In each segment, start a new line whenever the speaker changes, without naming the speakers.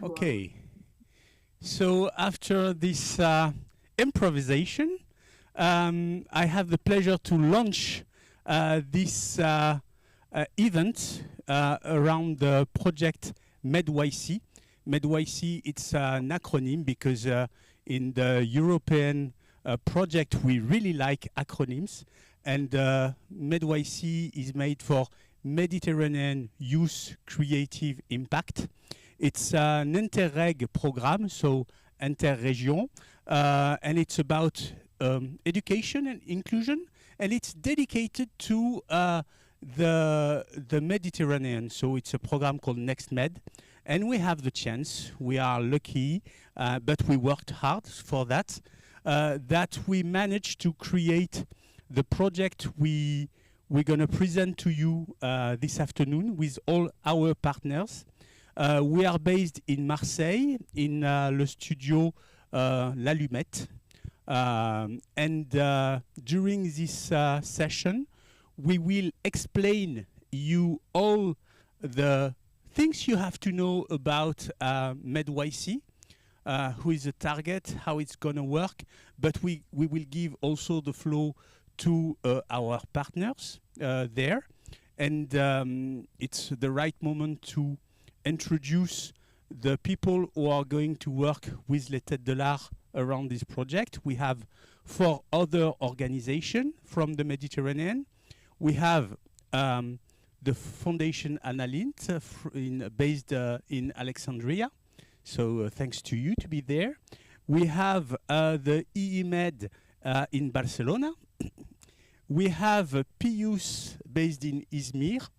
Okay, so after this improvisation, I have the pleasure to launch this event around the project MedYCI. MedYCI, it's an acronym because in the European project we really like acronyms, and MedYCI is made for Méditerranéen Youth Creative Impact. It's an Interreg program, so interregion, and it's about education and inclusion, and it's dedicated to the Mediterranean. So it's a program called NextMed, and we have the chance, we are lucky, but we worked hard for that, that we managed to create the project we're going to present to you this afternoon with all our partners. We are based in Marseille, in le studio L'Allumette. And during this session, we will explain you all the things you have to know about MedYCI, who is the target, how it's going to work, but we will give also the flow to our partners there. And it's the right moment to introduce the people who are going to work with les Têtes de l'Art around this project. We have 4 other organizations from the Mediterranean. We have the Foundation Analint based in Alexandria. So thanks to you to be there. We have the EEMed in Barcelona. We have Pius based in Izmir.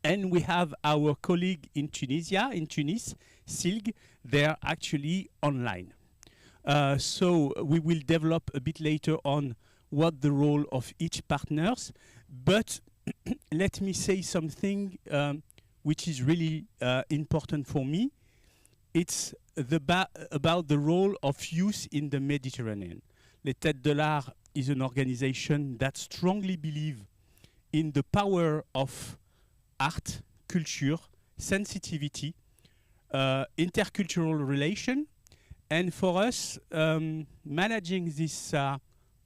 And we have our colleague in Tunisia, in Tunis, Silg. They're actually online. So we will develop a bit later on what the role of each partners. But let me say something which is really important for me. It's about the role of youth in the Mediterranean. Les Têtes de l'Art is an organization that strongly believes in the power of art, culture, sensitivity, intercultural relation. And for us, managing this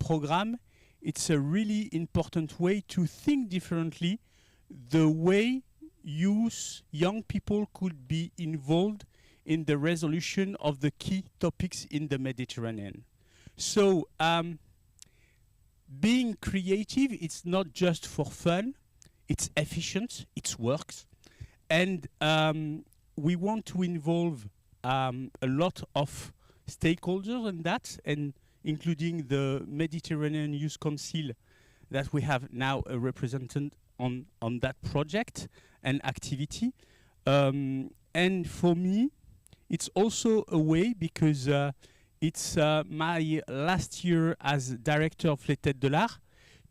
program, it's a really important way to think differently the way youth, young people could be involved in the resolution of the key topics in the Mediterranean. So being creative, it's not just for fun, it's efficient, it works. And we want to involve a lot of stakeholders in that, and including the Mediterranean Youth Council that we have now a representative on that project and activity. And for me, it's also a way, because it's my last year as director of Les Têtes de l'Art,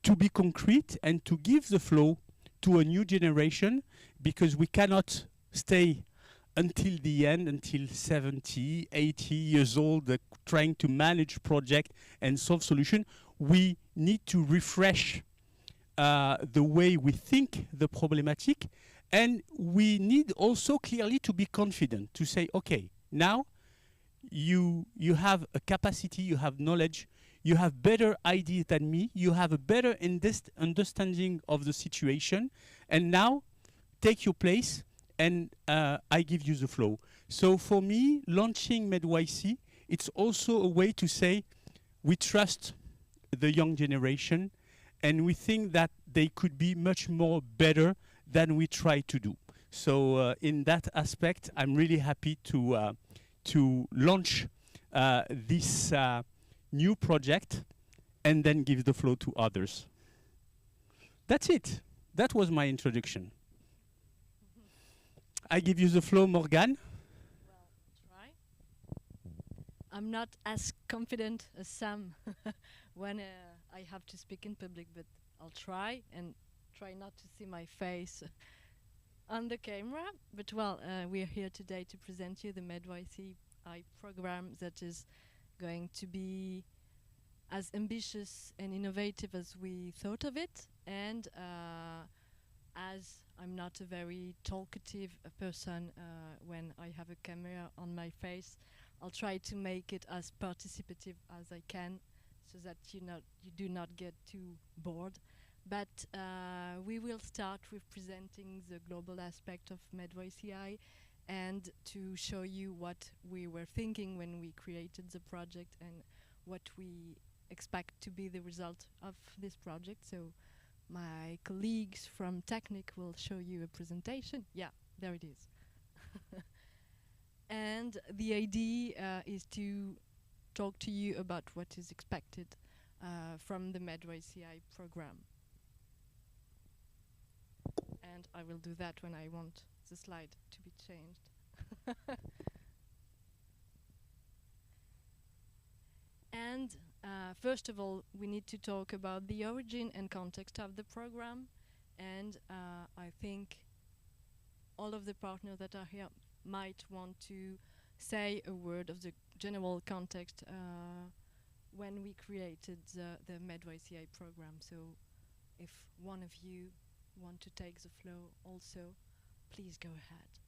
to be concrete and to give the flow to a new generation, because we cannot stay until the end, until 70, 80 years old, trying to manage project and solve solution. We need to refresh the way we think the problematic, and we need also clearly to be confident, to say, okay, now you have a capacity, you have knowledge, you have better ideas than me, you have a better understanding of the situation, and now take your place and I give you the flow. So for me, launching MedYCI, it's also a way to say we trust the young generation and we think that they could be much more better than we try to do. So in that aspect, I'm really happy to launch this new project and then give the floor to others. That's it. That was my introduction. I give you the floor, Morgane.
Well, try. I'm not as confident as Sam when I have to speak in public, but I'll try and try not to see my face on the camera. But well, we are here today to present you the MedYCI program that is going to be as ambitious and innovative as we thought of it, and as I'm not a very talkative person when I have a camera on my face, I'll try to make it as participative as I can, so that you do not get too bored. But we will start with presenting the global aspect of MedYCI and to show you what we were thinking when we created the project and what we expect to be the result of this project. So my colleagues from Technic will show you a presentation. Yeah, there it is. And the idea is to talk to you about what is expected from the MedYCI program. And I will do that when I want the slide to be changed. And first of all, we need to talk about the origin and context of the program. And I think all of the partners that are here might want to say a word of the general context when we created the MedYCI program. So if one of you want to take the floor also, please go ahead.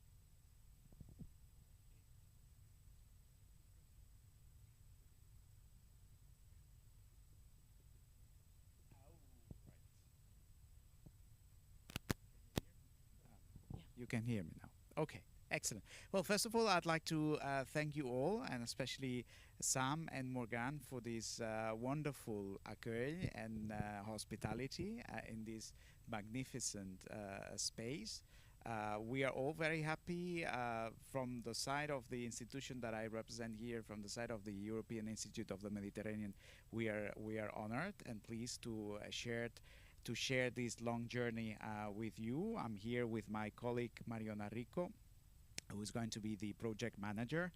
You can hear me now. Okay, excellent. Well, first of all, I'd like to thank you all, and especially Sam and Morgan, for this wonderful accueil and hospitality in this magnificent space. We are all very happy from the side of the institution that I represent here, from the side of the European Institute of the Mediterranean. We are honored and pleased to share this long journey with you. I'm here with my colleague Mariona Rico, who is going to be the project manager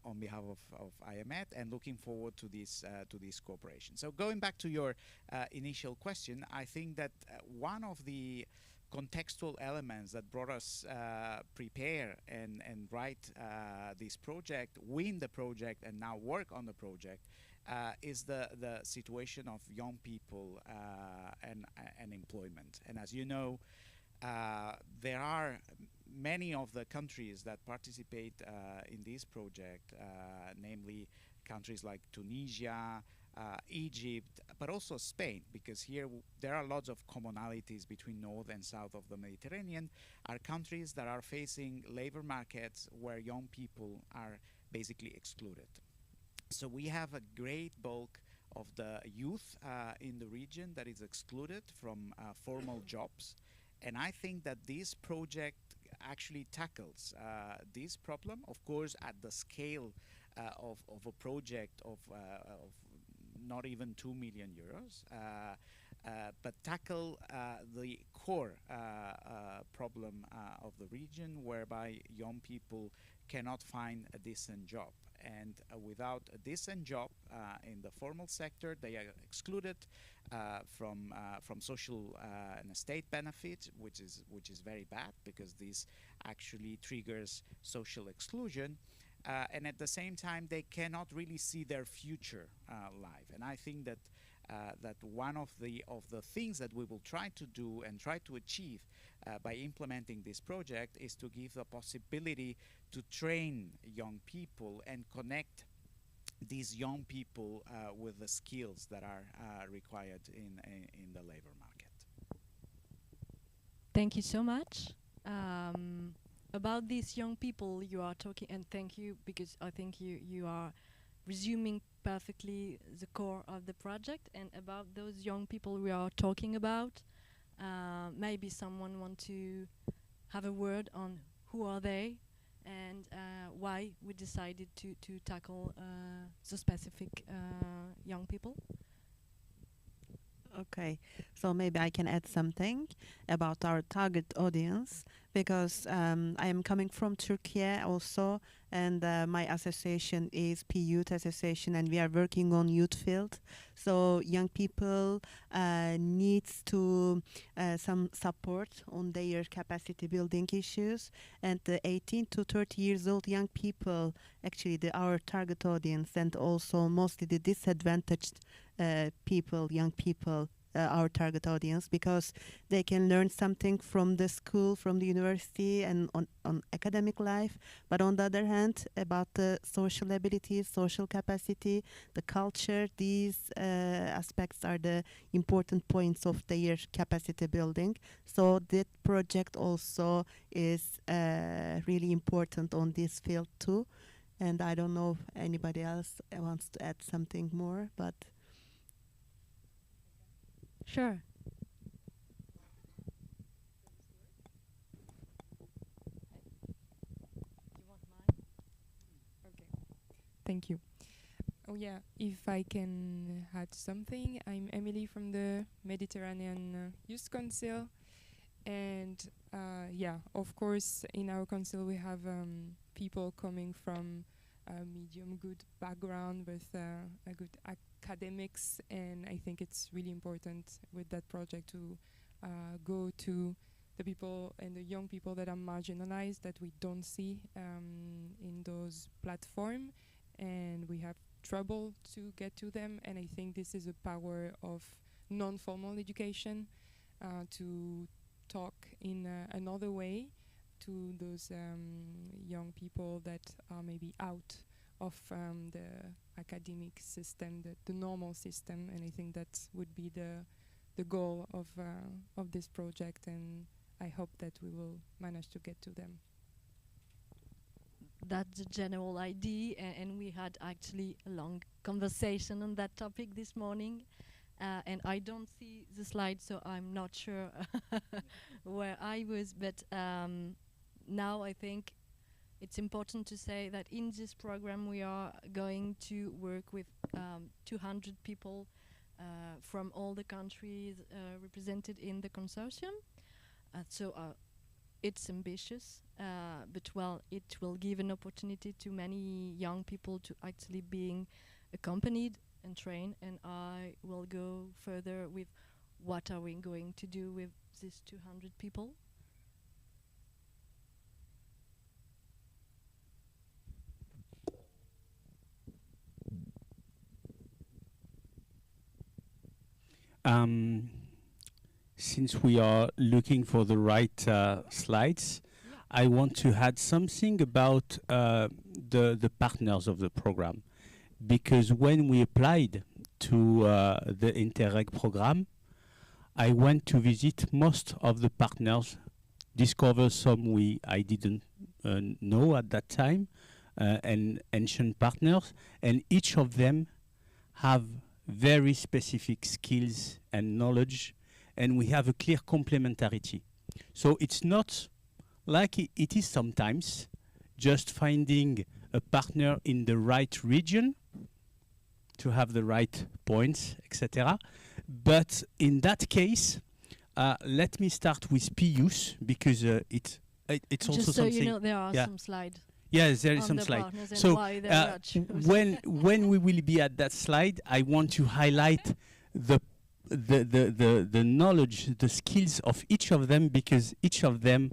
on behalf of IMED, and looking forward to this cooperation. So going back to your initial question, I think that one of the contextual elements that brought us prepare and write this project, win the project, and now work on the project is the situation of young people and employment. And as you know, there are many of the countries that participate in this project, namely countries like Tunisia, Egypt, but also Spain, because here there are lots of commonalities between north and south of the Mediterranean, are countries that are facing labor markets where young people are basically excluded. So we have a great bulk of the youth in the region that is excluded from formal jobs. And I think that this project actually tackles this problem, of course, at the scale of a project of not even 2 million euros, but tackle the core problem of the region, whereby young people cannot find a decent job. And without a decent job in the formal sector, they are excluded from social and state benefits, which is very bad, because this actually triggers social exclusion. And at the same time, they cannot really see their future life. And I think that that one of the things that we will try to do and try to achieve by implementing this project is to give the possibility to train young people and connect these young people with the skills that are required in the labor market.
Thank you so much. About these young people you are talking, and thank you, because I think you are resuming perfectly the core of the project. And about those young people we are talking about, maybe someone want to have a word on who are they and why we decided to tackle the specific young people.
Okay, so maybe I can add something about our target audience, because I am coming from Turkey also, and my association is P-Youth Association, and we are working on youth field. So young people needs to some support on their capacity building issues, and the 18 to 30 years old young people, actually our target audience, and also mostly the disadvantaged people, young people, our target audience, because they can learn something from the school, from the university, and on academic life. But on the other hand, about the social abilities, social capacity, the culture, these aspects are the important points of their capacity building. So that project also is really important on this field too. And I don't know if anybody else wants to add something more, but
Sure. You want mine?
Okay. Thank you. Oh yeah, if I can add something, I'm Emily from the Mediterranean Youth Council, and yeah, of course, in our council we have people coming from a medium good background with a good academics, and I think it's really important with that project to go to the people and the young people that are marginalized, that we don't see in those platforms, and we have trouble to get to them. And I think this is a power of non-formal education, to talk in another way to those young people that are maybe out of the academic system, the normal system. And I think that would be the goal of this project, and I hope that we will manage to get to them.
That's the general idea, and we had actually a long conversation on that topic this morning. And I don't see the slide, so I'm not sure where I was. But now I think it's important to say that in this program we are going to work with 200 people from all the countries represented in the consortium. So it's ambitious, but well, it will give an opportunity to many young people to actually being accompanied and trained. And I will go further with what are we going to do with these 200 people.
Since we are looking for the right slides, I want to add something about the partners of the program. Because when we applied to the Interreg program, I went to visit most of the partners, discover some I didn't know at that time, and ancient partners, and each of them have very specific skills and knowledge, and we have a clear complementarity. So it's not like it is sometimes just finding a partner in the right region to have the right points, etc. But in that case, let me start with PUs, because it's also
Just so
something.
you know, there are some slides.
Yes, there is
on
some
the
slide.
partners and
So
why they are
when we will be at that slide, I want to highlight the knowledge, the skills of each of them, because each of them,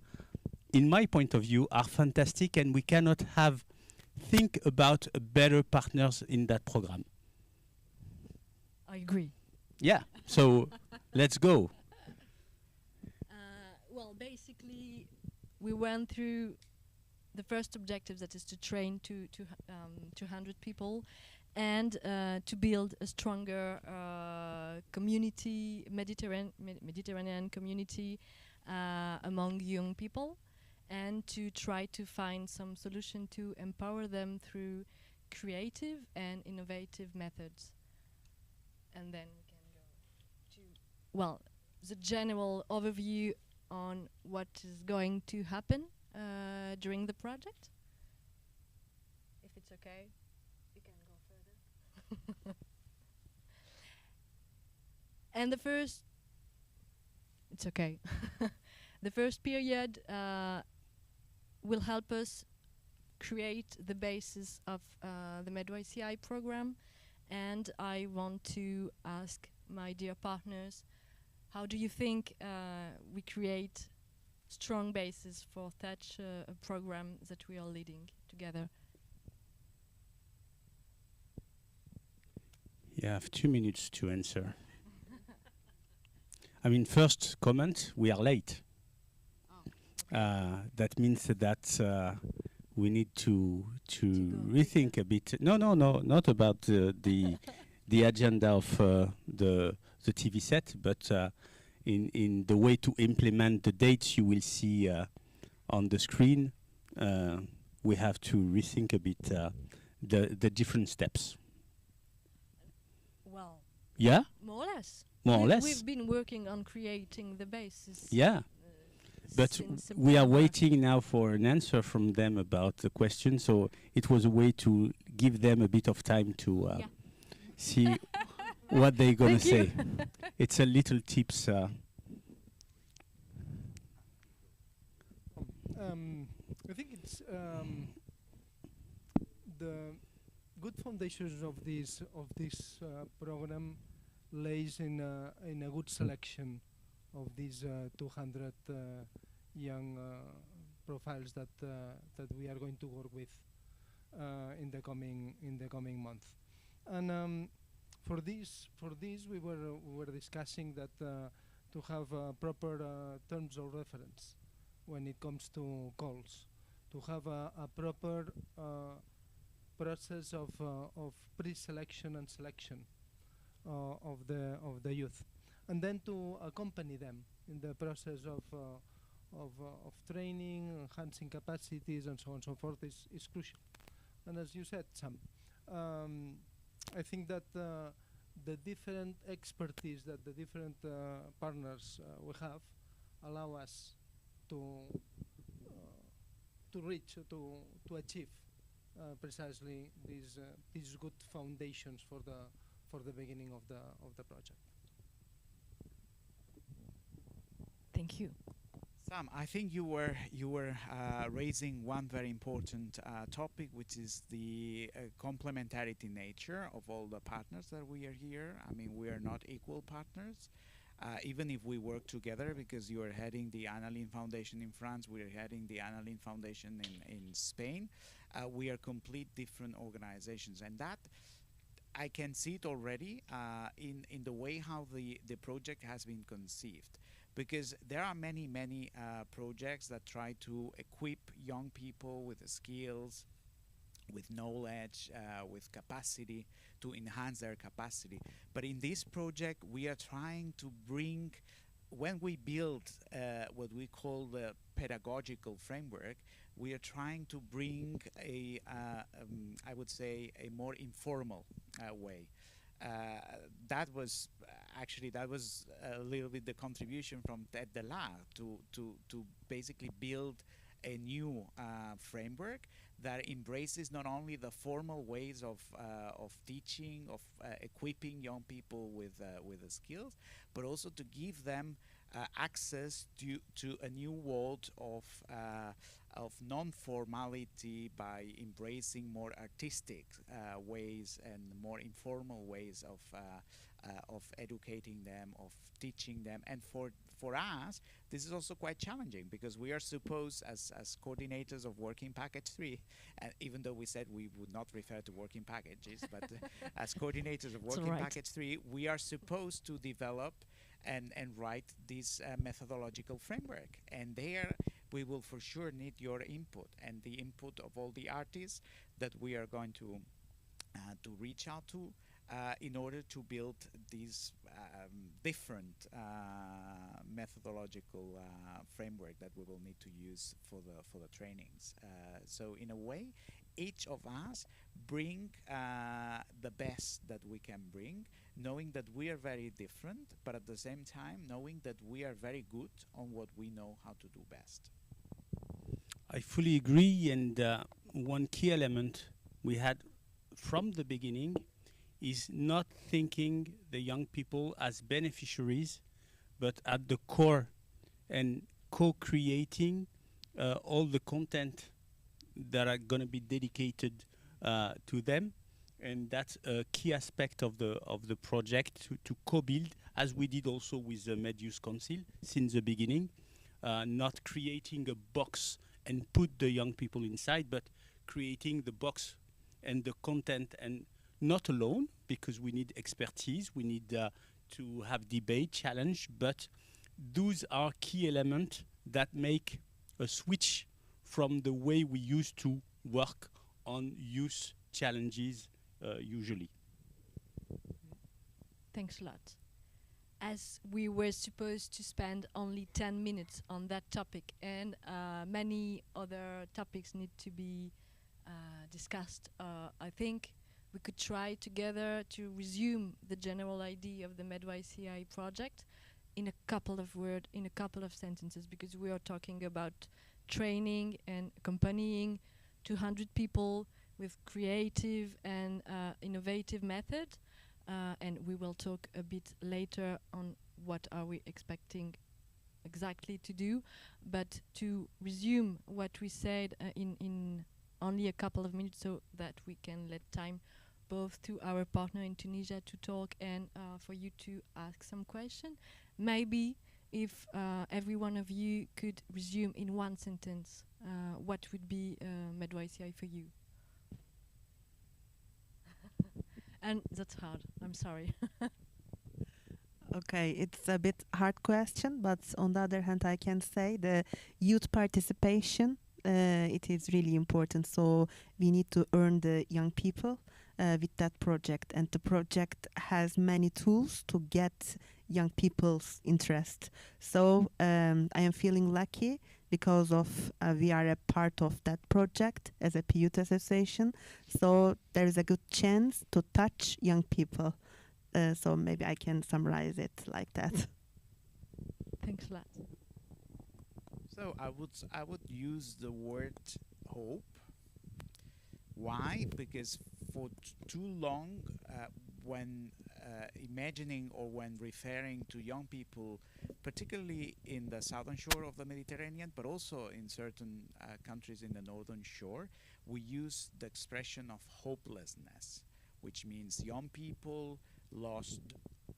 in my point of view, are fantastic, and we cannot think about better partners in that program.
I agree.
Yeah. So let's go.
Well, basically, we went through the first objective, that is to train 200 people and to build a stronger community, Mediterranean community among young people, and to try to find some solution to empower them through creative and innovative methods. And then we can go to, well, the general overview on what is going to happen during the project. If it's okay, you can go further. And the first, it's okay. The first period will help us create the basis of the MedYCI program. And I want to ask my dear partners, how do you think we create strong basis for such a program that we are leading together?
You have 2 minutes to answer. I mean, first comment, we are late. That means that we need to rethink a bit. No, not about the agenda of the TV set, but in the way to implement the dates you will see on the screen. We have to rethink a bit the different steps.
Well,
Yeah?
more or less.
More or less.
We've been working on creating the basis.
Yeah. But
since
we are
September.
waiting now for an answer from them about the question, so it was a way to give them a bit of time to see what they're going to say. It's a little tips.
I think it's the good foundations of this program lays in a good selection of these 200 young profiles that we are going to work with in the coming month. And for this we were discussing that to have proper terms of reference when it comes to calls, to have a proper process of pre-selection and selection of the youth, and then to accompany them in the process of training, enhancing capacities, and so on and so forth is crucial. And as you said, Sam, I think that the different expertise that the different partners we have allow us to reach, to achieve precisely these good foundations for the beginning of the project.
Thank you.
Sam, I think you were raising one very important topic, which is the complementarity nature of all the partners that we are here. I mean, we are not equal partners, even if we work together, because you are heading the Annalyn Foundation in France, we are heading the Annalyn Foundation in Spain. We are complete different organizations, and that I can see it already in the way how the project has been conceived. Because there are many projects that try to equip young people with the skills, with knowledge, with capacity, to enhance their capacity. But in this project, we are trying to bring, when we build what we call the pedagogical framework, we are trying to bring I would say, a more informal way. That was a little bit the contribution from Têtes to basically build a new framework that embraces not only the formal ways of teaching, of equipping young people with the skills, but also to give them access to a new world of non-formality by embracing more artistic ways and more informal ways of educating them, of teaching them. And for us, this is also quite challenging, because we are supposed, as coordinators of Working Package 3, even though we said we would not refer to working packages, but as coordinators of Working Package 3, we are supposed to develop and write this methodological framework. And there we will for sure need your input and the input of all the artists that we are going to reach out to in order to build these different methodological framework that we will need to use for the trainings. So in a way, each of us bring the best that we can bring, knowing that we are very different, but at the same time knowing that we are very good on what we know how to do best.
I fully agree, and one key element we had from the beginning is not thinking the young people as beneficiaries, but at the core, and co-creating all the content that are going to be dedicated to them. And that's a key aspect of the project, to co-build, as we did also with the MedYCI Council since the beginning, not creating a box and put the young people inside, but creating the box and the content, and not alone, because we need expertise, we need to have debate, challenge, but those are key elements that make a switch from the way we used to work on youth challenges usually.
Thanks a lot. As we were supposed to spend only 10 minutes on that topic, and many other topics need to be discussed, I think we could try together to resume the general idea of the MedYCI project in a couple of words, in a couple of sentences, because we are talking about training and accompanying 200 people with creative and innovative methods. And we will talk a bit later on what are we expecting exactly to do. But to resume what we said in only a couple of minutes, so that we can let time both to our partner in Tunisia to talk and for you to ask some question. Maybe if every one of you could resume in one sentence, what would be MedYCI for you? And that's hard, I'm sorry.
Okay, it's a bit hard question, but on the other hand, I can say the youth participation, it is really important. So we need to earn the young people with that project. And the project has many tools to get young people's interest. So I am feeling lucky because of we are a part of that project as a youth association. So there is a good chance to touch young people. So maybe I can summarize it like that.
Thanks a lot.
So I would use the word hope. Why? Because for too long, when imagining or when referring to young people, particularly in the southern shore of the Mediterranean, but also in certain countries in the northern shore, we use the expression of hopelessness, which means young people lost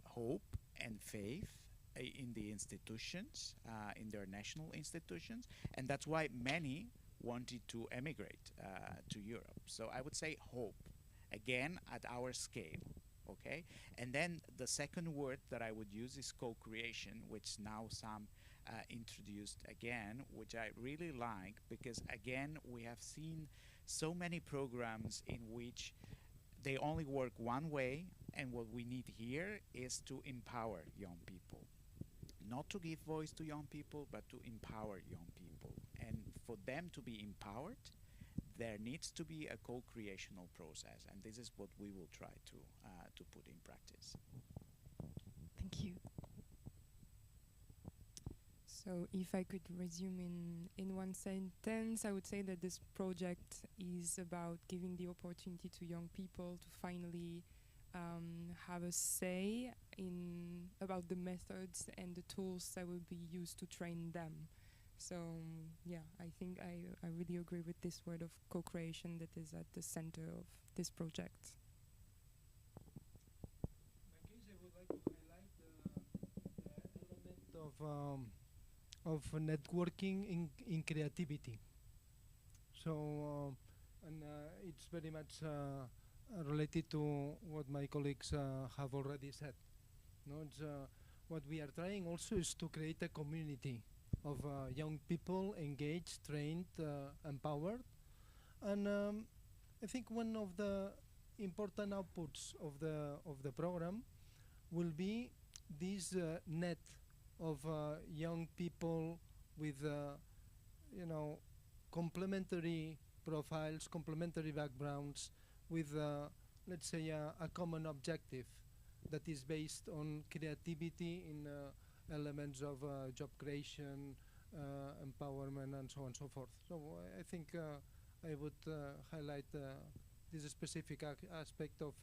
hope and faith in the institutions, in their national institutions, and that's why many wanted to emigrate to Europe. So I would say hope, again, at our scale. Okay, and then the second word that I would use is co-creation, which now Sam introduced again, which I really like, because again we have seen so many programs in which they only work one way, and what we need here is to empower young people, not to give voice to young people, but to empower young people. And for them to be empowered, there needs to be a co-creational process, and this is what we will try to put in practice.
Thank you.
So if I could resume in one sentence, I would say that this project is about giving the opportunity to young people to finally have a say in about the methods and the tools that will be used to train them. So yeah, I think I really agree with this word of co-creation that is at the center of this project.
In my case, I would like to highlight the element of networking in creativity. So and it's very much related to what my colleagues have already said. No, it's, what we are trying also is to create a community of young people engaged, trained, empowered. And I think one of the important outputs of the program will be this net of young people with complementary profiles, complementary backgrounds, with let's say a common objective that is based on creativity in elements of job creation, empowerment, and so on and so forth. So I think I would highlight this specific aspect of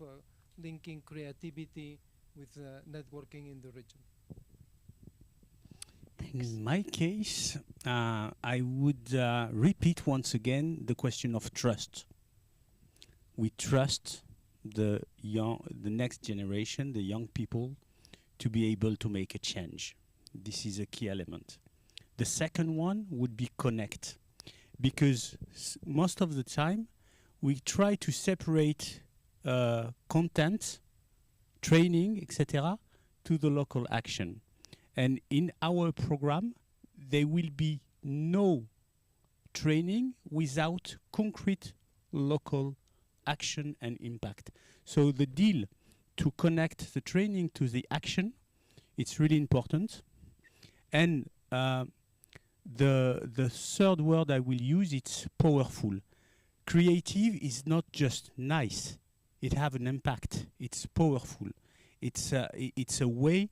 linking creativity with networking in the region.
In my case, I would repeat once again the question of trust. We trust the next generation, the young people, to be able to make a change. This is a key element. The second one would be connect, because most of the time we try to separate content, training, etc., to the local action. And in our program, there will be no training without concrete local action and impact. So the deal to connect the training to the action, it's really important. And the third word I will use, it's powerful. Creative is not just nice. It have an impact. It's powerful. It's a way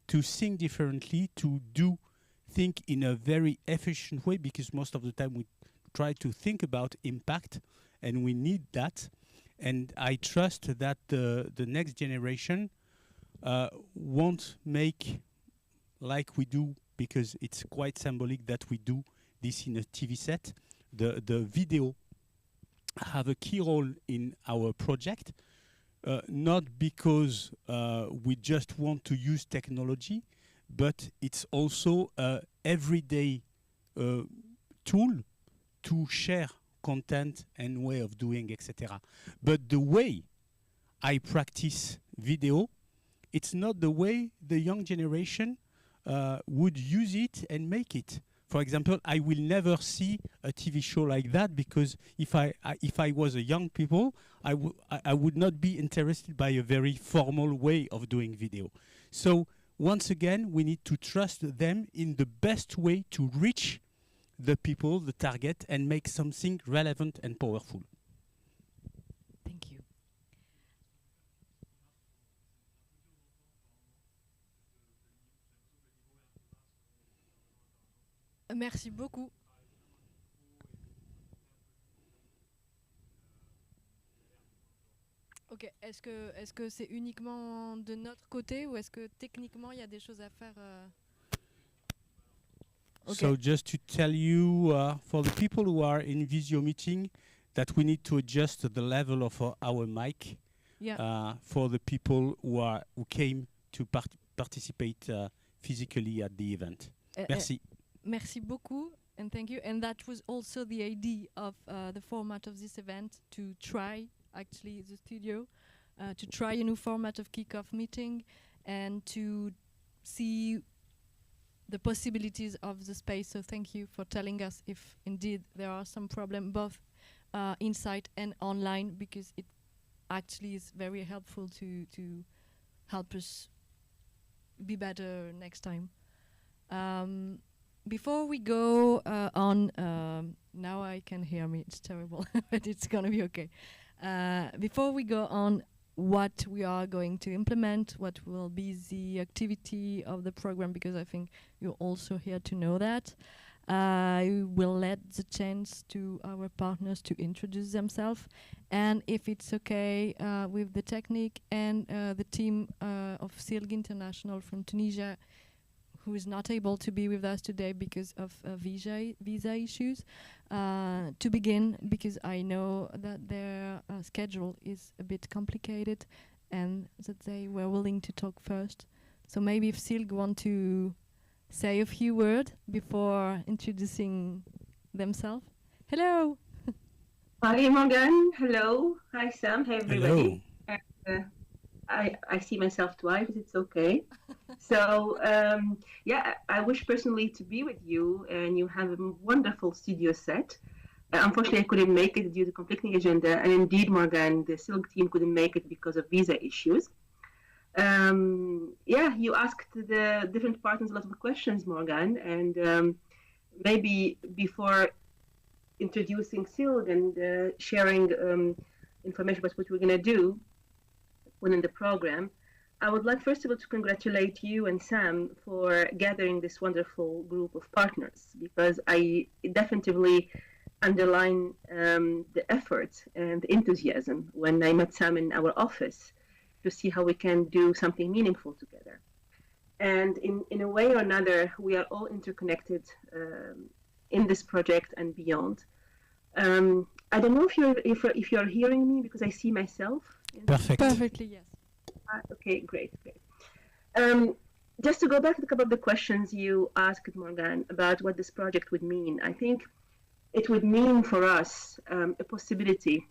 to think differently, to think in a very efficient way, because most of the time we try to think about impact, and we need that. And I trust that the next generation won't make like we do, because it's quite symbolic that we do this in a TV set. The video have a key role in our project, not because we just want to use technology, but it's also an everyday tool to share content and way of doing, etc. But the way I practice video, it's not the way the young generation would use it and make it. For example, I will never see a TV show like that, because if I was a young people, I would not be interested by a very formal way of doing video. So once again, we need to trust them in the best way to reach the people, the target, and make something relevant and powerful.
Thank you. Merci beaucoup. Ok, est-ce que c'est uniquement de notre côté, ou est-ce que techniquement il y a des choses à faire Okay.
So just to tell you, for the people who are in Visio meeting, that we need to adjust the level of our mic.
Yeah.
For the people who came to participate physically at the event. Merci.
Merci beaucoup, and thank you. And that was also the idea of the format of this event, to try actually the studio, to try a new format of kick-off meeting, and to see the possibilities of the space. So thank you for telling us if indeed there are some problem, both inside and online, because it actually is very helpful to help us be better next time. Before we go on, now I can hear me, it's terrible, but it's gonna be okay. Before we go on what we are going to implement, what will be the activity of the program, because I think you're also here to know that, I will let the chance to our partners to introduce themselves, and if it's okay with the technique and the team of SILG International from Tunisia, who is not able to be with us today because of visa issues, to begin, because I know that their schedule is a bit complicated and that they were willing to talk first. So maybe if Silg want to say a few words before introducing themselves. Hello!
Hi Morgan, hello. Hi Sam, hey everybody.
Hello.
I see myself twice, it's okay. So yeah, I wish personally to be with you, and you have a wonderful studio set. Unfortunately, I couldn't make it due to conflicting agenda, and indeed, Morgan, the SILG team couldn't make it because of visa issues. Yeah, you asked the different partners a lot of questions, Morgan, and maybe before introducing SILG and sharing information about what we're going to do within the program, I would like first of all to congratulate you and Sam for gathering this wonderful group of partners, because I definitely underline the effort and the enthusiasm when I met Sam in our office to see how we can do something meaningful together. And in a way or another, we are all interconnected in this project and beyond. I don't know if you're hearing me, because I see myself.
Perfect.
Perfectly, yes.
Okay, great. Just to go back to a couple of the questions you asked, Morgan, about what this project would mean. I think it would mean for us a possibility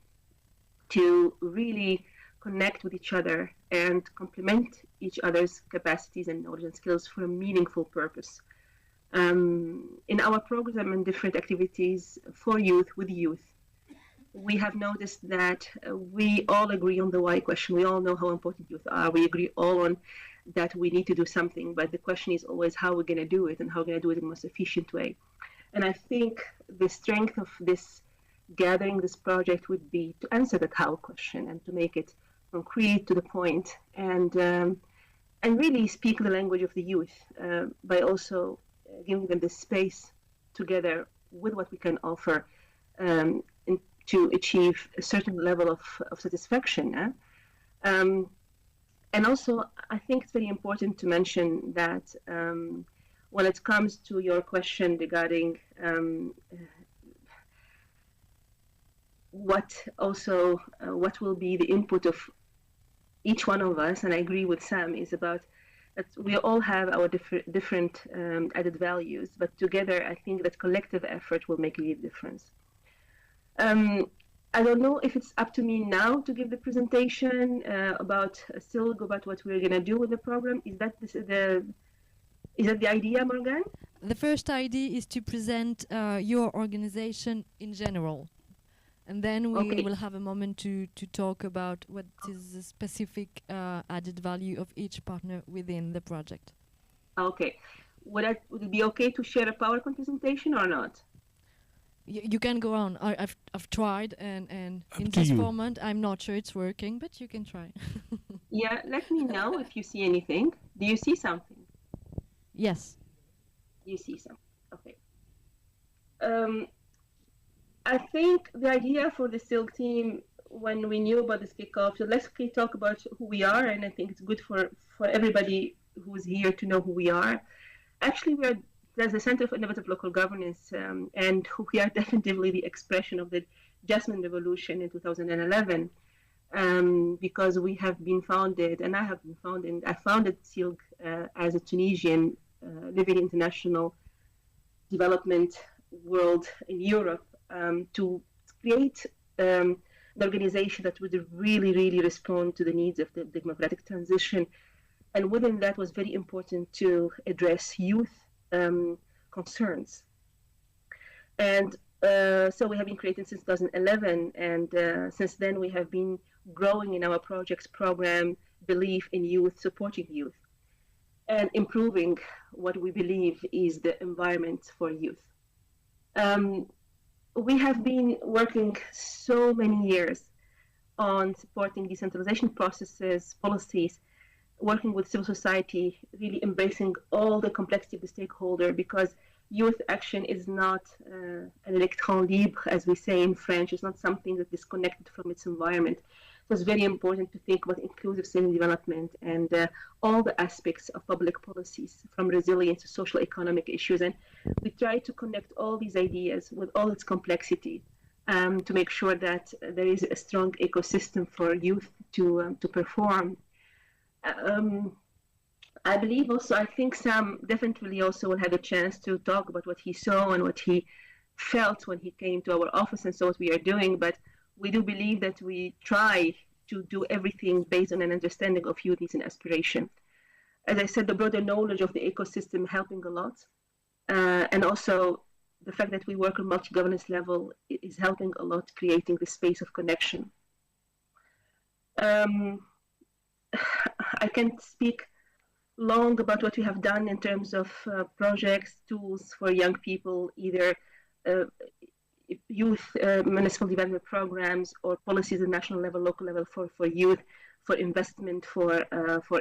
to really connect with each other and complement each other's capacities and knowledge and skills for a meaningful purpose. In our program and different activities for youth, with youth, we have noticed that we all agree on the why question. We all know how important youth are. We agree all on that we need to do something, but the question is always how we're going to do it and how we're going to do it in the most efficient way. And I think the strength of this gathering, this project, would be to answer that how question and to make it concrete, to the point, and really speak the language of the youth by also giving them the space together with what we can offer to achieve a certain level of satisfaction. And also, I think it's very important to mention that when it comes to your question regarding what will be the input of each one of us, and I agree with Sam, is about that we all have our different added values, but together I think that collective effort will make a real difference. I don't know if it's up to me now to give the presentation about SILG, about what we're going to do with the program. Is that the idea, Morgan?
The first idea is to present your organization in general. And then we will have a moment to talk about what is the specific added value of each partner within the project. Okay. Would it be okay to share a PowerPoint presentation or not? You can go on. I've tried, and in this moment, I'm not sure it's working, but you can try.
Yeah, let me know if you see anything. Do you see something?
Yes.
You see something. Okay. I think the idea for the SILG team, when we knew about this kickoff, so let's talk about who we are, and I think it's good for everybody who's here to know who we are. Actually, we are the Center for Innovative Local Governance, and we are definitely the expression of the Jasmine Revolution in 2011, because we have been founded, and I founded SILG as a Tunisian living international development world in Europe, to create an organization that would really, really respond to the needs of the democratic transition. And within that was very important to address youth concerns. And so we have been created since 2011, and since then we have been growing in our projects program, belief in youth, supporting youth, and improving what we believe is the environment for youth. We have been working so many years on supporting decentralization processes, policies, working with civil society, really embracing all the complexity of the stakeholder, because youth action is not an électron libre, as we say in French. It's not something that's disconnected from its environment. So it's very important to think about inclusive civil development and all the aspects of public policies, from resilience to social economic issues. And we try to connect all these ideas with all its complexity to make sure that there is a strong ecosystem for youth to perform. I believe also, I think Sam definitely also will have a chance to talk about what he saw and what he felt when he came to our office and saw what we are doing. But we do believe that we try to do everything based on an understanding of youth needs and aspiration. As I said, the broader knowledge of the ecosystem helping a lot. And also the fact that we work on multi-governance level is helping a lot, creating the space of connection. I can't speak long about what we have done in terms of projects, tools for young people, either youth municipal development programs or policies at national level, local level for youth, for investment, for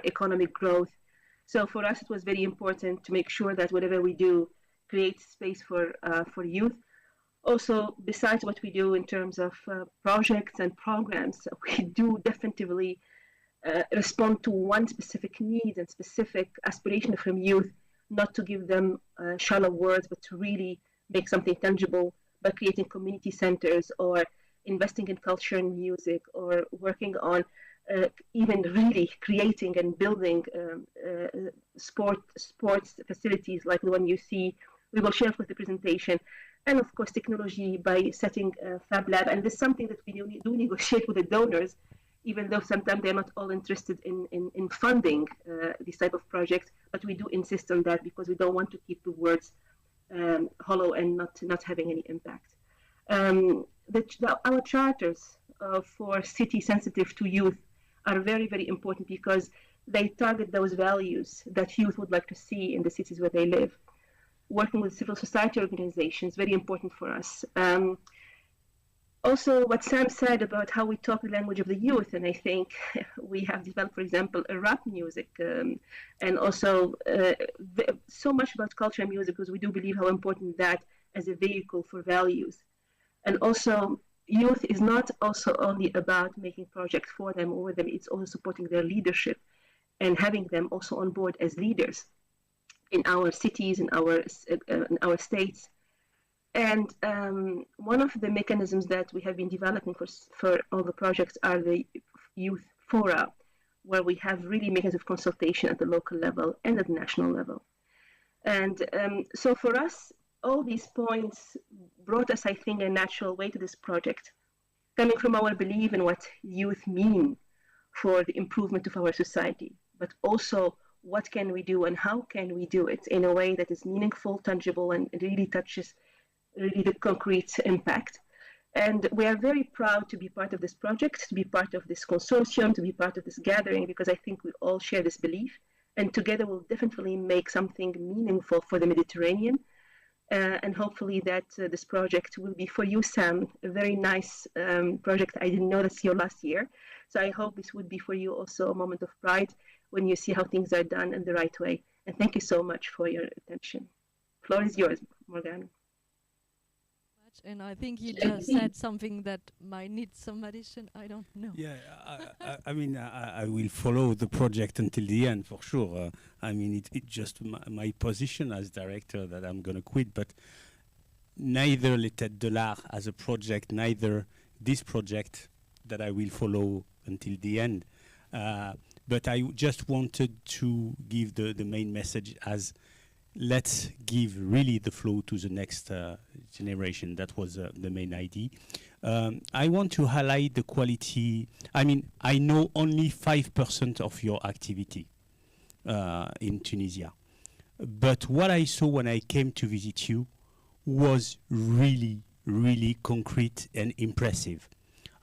economic growth. So for us, it was very important to make sure that whatever we do creates space for youth. Also, besides what we do in terms of projects and programs, we do definitively respond to one specific need and specific aspiration from youth, not to give them shallow words, but to really make something tangible by creating community centers or investing in culture and music, or working on even really creating and building sports facilities like the one you see. We will share with the presentation. And of course, technology by setting Fab Lab. And this is something that we do negotiate with the donors, even though sometimes they're not all interested in funding this type of projects, but we do insist on that because we don't want to keep the words hollow and not having any impact. Our charters for city sensitive to youth are very, very important because they target those values that youth would like to see in the cities where they live. Working with civil society organizations, very important for us. Also, what Sam said about how we talk the language of the youth, and I think we have developed, for example, a rap music, and also so much about culture and music because we do believe how important that as a vehicle for values. And also, youth is not also only about making projects for them or with them, it's also supporting their leadership and having them also on board as leaders in our cities, in our states. And one of the mechanisms that we have been developing for all the projects are the youth fora, where we have really mechanisms of consultation at the local level and at the national level. And so for us, all these points brought us, I think, a natural way to this project, coming from our belief in what youth mean for the improvement of our society, but also what can we do and how can we do it in a way that is meaningful, tangible, and really touches really the concrete impact. And we are very proud to be part of this project, to be part of this consortium, to be part of this gathering, because I think we all share this belief. And together we'll definitely make something meaningful for the Mediterranean. And hopefully that this project will be for you, Sam, a very nice project. I didn't know that's your last year. So I hope this would be for you also a moment of pride when you see how things are done in the right way. And thank you so much for your attention. Floor is yours, Morgan.
And I think you just said something that might need some addition. I don't know.
Yeah, I mean, I will follow the project until the end for sure. I mean, it's just my position as director that I'm going to quit, but neither Les Têtes de l'Art as a project, neither this project that I will follow until the end. But I just wanted to give the main message as let's give really the flow to the next generation. That was the main idea. I want to highlight the quality. I mean, I know only 5% of your activity in Tunisia. But what I saw when I came to visit you was really, really concrete and impressive.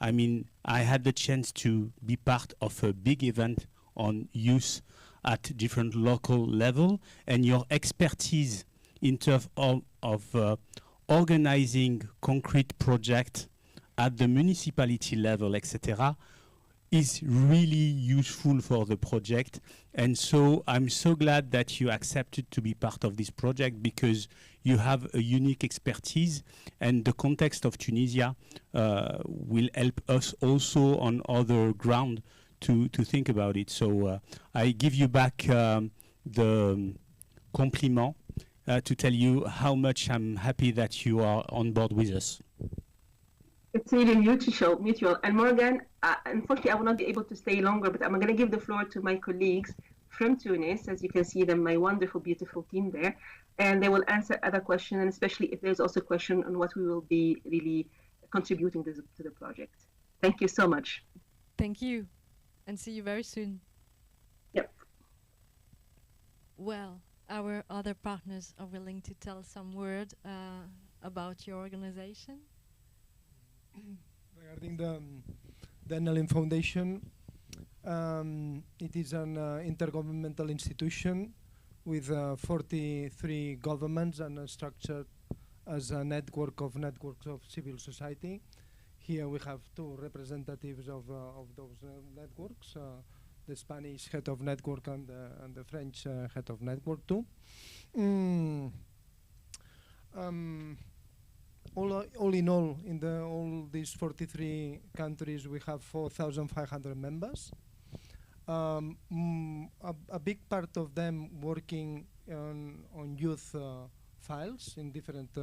I mean, I had the chance to be part of a big event on youth at different local level, and your expertise in terms of organizing concrete projects at the municipality level, etc., is really useful for the project. And so I'm so glad that you accepted to be part of this project because you have a unique expertise, and the context of Tunisia will help us also on other ground to think about it. So I give you back the compliment to tell you how much I'm happy that you are on board with us.
It's really mutual. And Morgan, unfortunately, I will not be able to stay longer, but I'm going to give the floor to my colleagues from Tunis, as you can see them, my wonderful, beautiful team there, and they will answer other questions, and especially if there's also a question on what we will be really contributing to the project. Thank you so much.
Thank you. And see you very soon.
Yep.
Well, our other partners are willing to tell some word about your organization.
Regarding the NLM Foundation, it is an intergovernmental institution with 43 governments and structured as a networks of civil society. Here we have two representatives of those networks, the Spanish head of network and the French head of network too. All in all, in all these 43 countries, we have 4,500 members. A big part of them working on youth files in different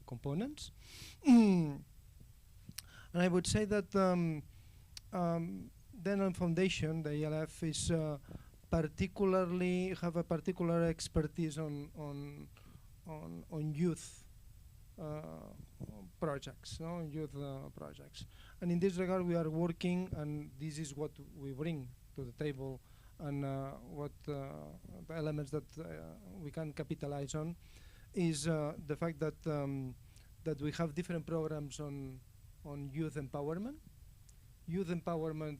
components. And I would say that the NLM Foundation, the ELF, is particularly have a particular expertise on youth projects, no? Youth projects. And in this regard, we are working, and this is what we bring to the table, and what the elements that we can capitalize on is the fact that that we have different programs on youth empowerment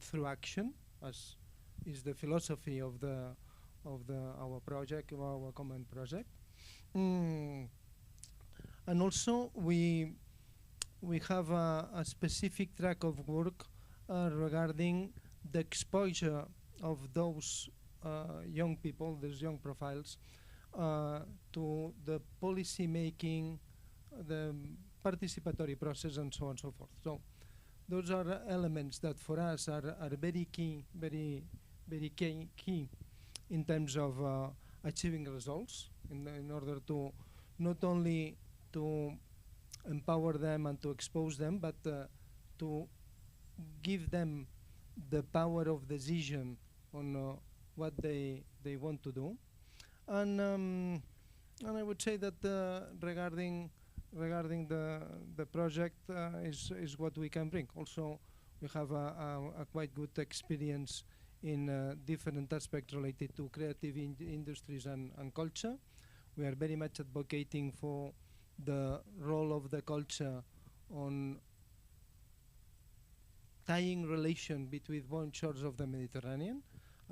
through action, as is the philosophy of our project, our common project. And also we have a specific track of work regarding the exposure of those young people, those young profiles, to the policy making, the participatory process, and so on and so forth. So those are elements that for us are very key, very key in terms of achieving results, in order to not only to empower them and to expose them, but to give them the power of decision on what they want to do. And I would say that regarding the project is what we can bring. Also, we have a quite good experience in different aspects related to creative industries and culture. We are very much advocating for the role of the culture on tying relation between both shores of the Mediterranean,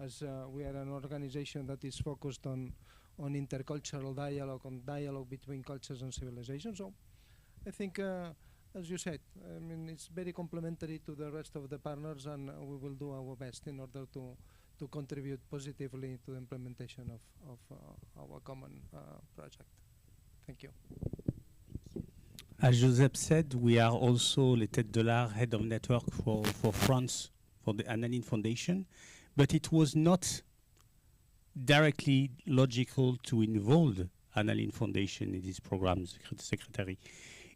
as we are an organization that is focused on intercultural dialogue, on dialogue between cultures and civilizations. So I think, as you said, I mean, it's very complementary to the rest of the partners, and we will do our best in order to contribute positively to the implementation of our common project. Thank you.
As Joseph said, we are also les Têtes de l'Art head of network for France, for the Annalyn Foundation, but it was not directly logical to involve Annalyn Foundation in these programs, Secretary.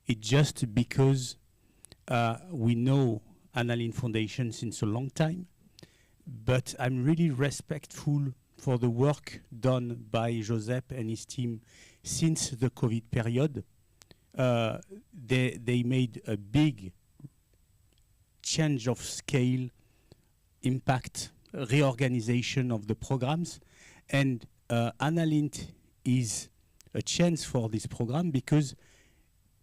It's just because we know Annalyn Foundation since a long time, but I'm really respectful for the work done by Joseph and his team since the COVID period. They made a big change of scale, impact, reorganization of the programs, and Annalyn is a chance for this program because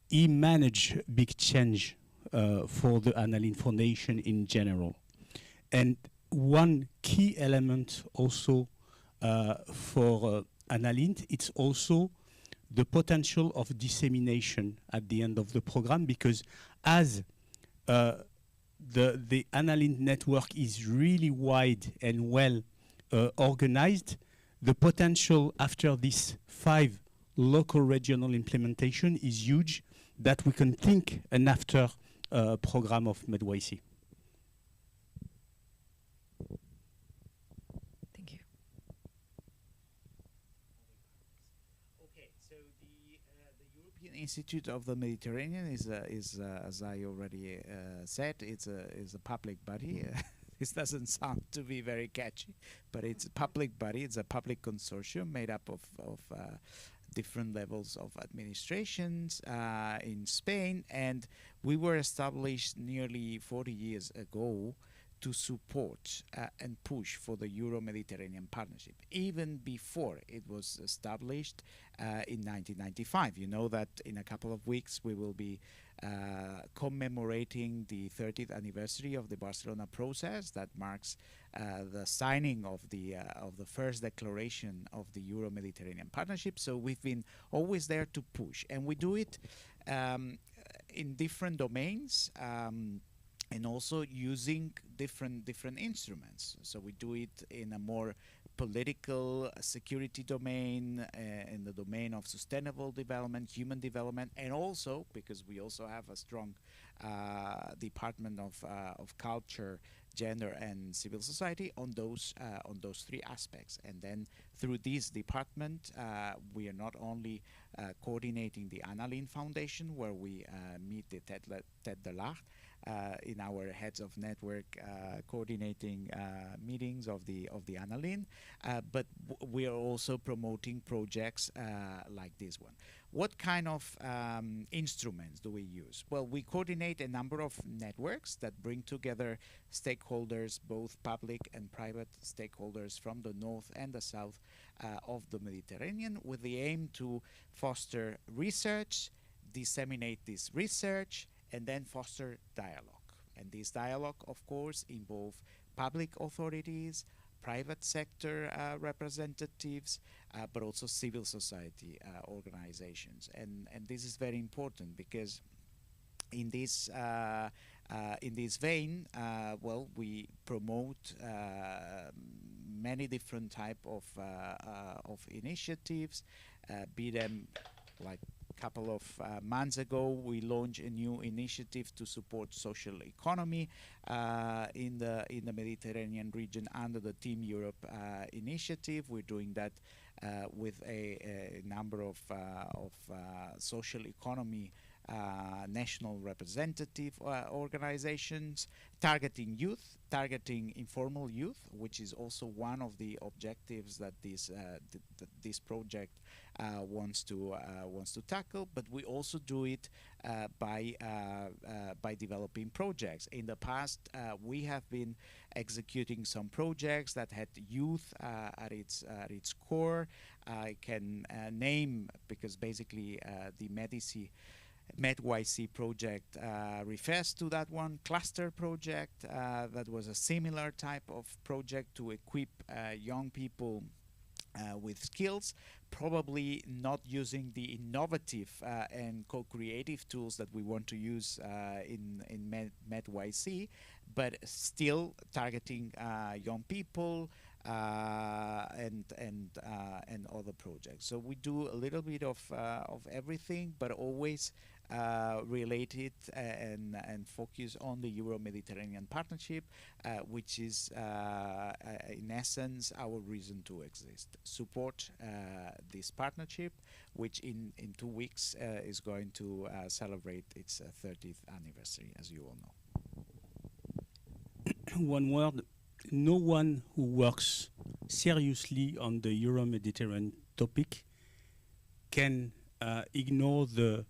he managed big change for the Annalyn Foundation in general. And one key element also for Annalyn, it's also the potential of dissemination at the end of the program, because as the Annalyn network is really wide and well organized, the potential after this 5 local regional implementation is huge, that we can think an after program of MedYCI.
Thank you.
Okay, so the European Institute of the Mediterranean is as I already said, it's a public body. This doesn't sound to be very catchy, but it's a public body. It's a public consortium made up of different levels of administrations in Spain, and we were established nearly 40 years ago to support and push for the Euro-Mediterranean Partnership, even before it was established in 1995. You know that in a couple of weeks we will be commemorating the 30th anniversary of the Barcelona process that marks the signing of the first declaration of the Euro-Mediterranean Partnership. So we've been always there to push, and we do it in different domains. And also using different instruments. So we do it in a more political security domain, in the domain of sustainable development, human development, and also because we also have a strong department of culture, gender, and civil society on those 3 aspects. And then through this department, we are not only coordinating the Annalyn Foundation, where we meet the Têtes de l'Art, in our heads of network coordinating meetings of the Annalyn, but we are also promoting projects like this one. What kind of instruments do we use? Well, we coordinate a number of networks that bring together stakeholders, both public and private stakeholders from the north and the south of the Mediterranean, with the aim to foster research, disseminate this research, and then foster dialogue. And this dialogue, of course, involve public authorities, private sector representatives, but also civil society organizations. And this is very important because in this vein, well, we promote many different type of initiatives, be them like couple of months ago, we launched a new initiative to support social economy in the Mediterranean region under the Team Europe initiative. We're doing that with a number of social economy national representative organizations targeting youth, targeting informal youth, which is also one of the objectives that this project wants to tackle. But we also do it by developing projects. In the past, we have been executing some projects that had youth at its core. I can name, because basically the MedYCI project refers to that one. Cluster project, that was a similar type of project to equip young people with skills, probably not using the innovative and co-creative tools that we want to use in MedYCI, but still targeting young people and other projects. So we do a little bit of everything, but always related and focus on the Euro-Mediterranean partnership, which is in essence our reason to exist. Support this partnership, which in 2 weeks is going to celebrate its 30th anniversary, as you all know.
One word: no one who works seriously on the Euro-Mediterranean topic can ignore the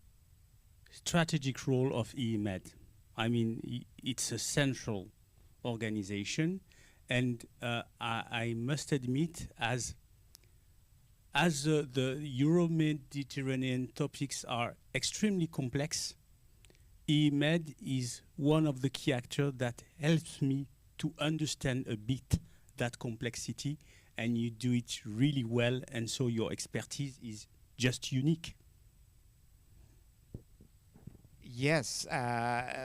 strategic role of EMED. I mean, it's a central organization, and I must admit, as the Euro-Mediterranean topics are extremely complex, EMED is one of the key actors that helps me to understand a bit that complexity, and you do it really well, and so your expertise is just unique.
Yes,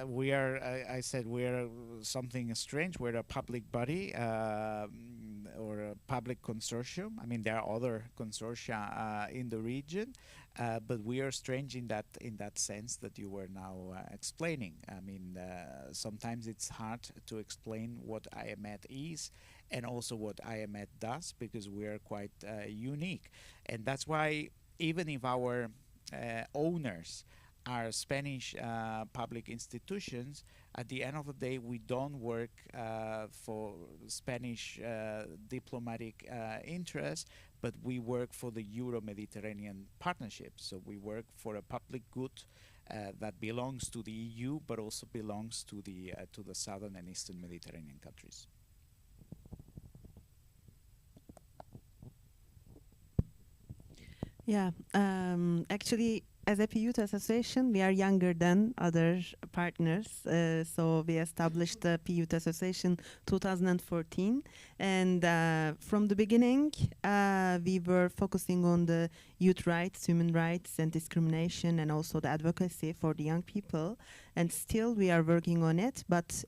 we are, I said, we're something strange. We're a public body or a public consortium. I mean, there are other consortia in the region, but we are strange in that sense that you were now explaining. I mean, sometimes it's hard to explain what IMED is and also what IMED does, because we are quite unique. And that's why even if our owners are Spanish public institutions, at the end of the day we don't work for Spanish diplomatic interests, but we work for the Euro-Mediterranean partnership. So we work for a public good that belongs to the EU, but also belongs to the southern and eastern Mediterranean countries.
Yeah, actually, as a youth association, we are younger than other partners. So we established the Youth Association 2014, and from the beginning, we were focusing on the youth rights, human rights, and discrimination, and also the advocacy for the young people. And still, we are working on it, but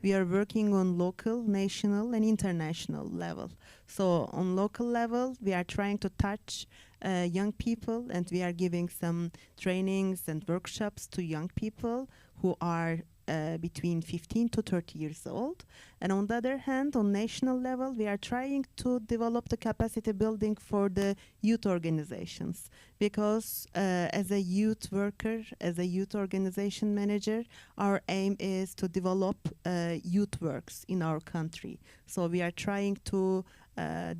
we are working on local, national, and international level. So on local level, we are trying to touch young people, and we are giving some trainings and workshops to young people who are between 15 to 30 years old. And on the other hand, on national level, we are trying to develop the capacity building for the youth organizations, because as a youth worker, as a youth organization manager, our aim is to develop youth works in our country. So we are trying to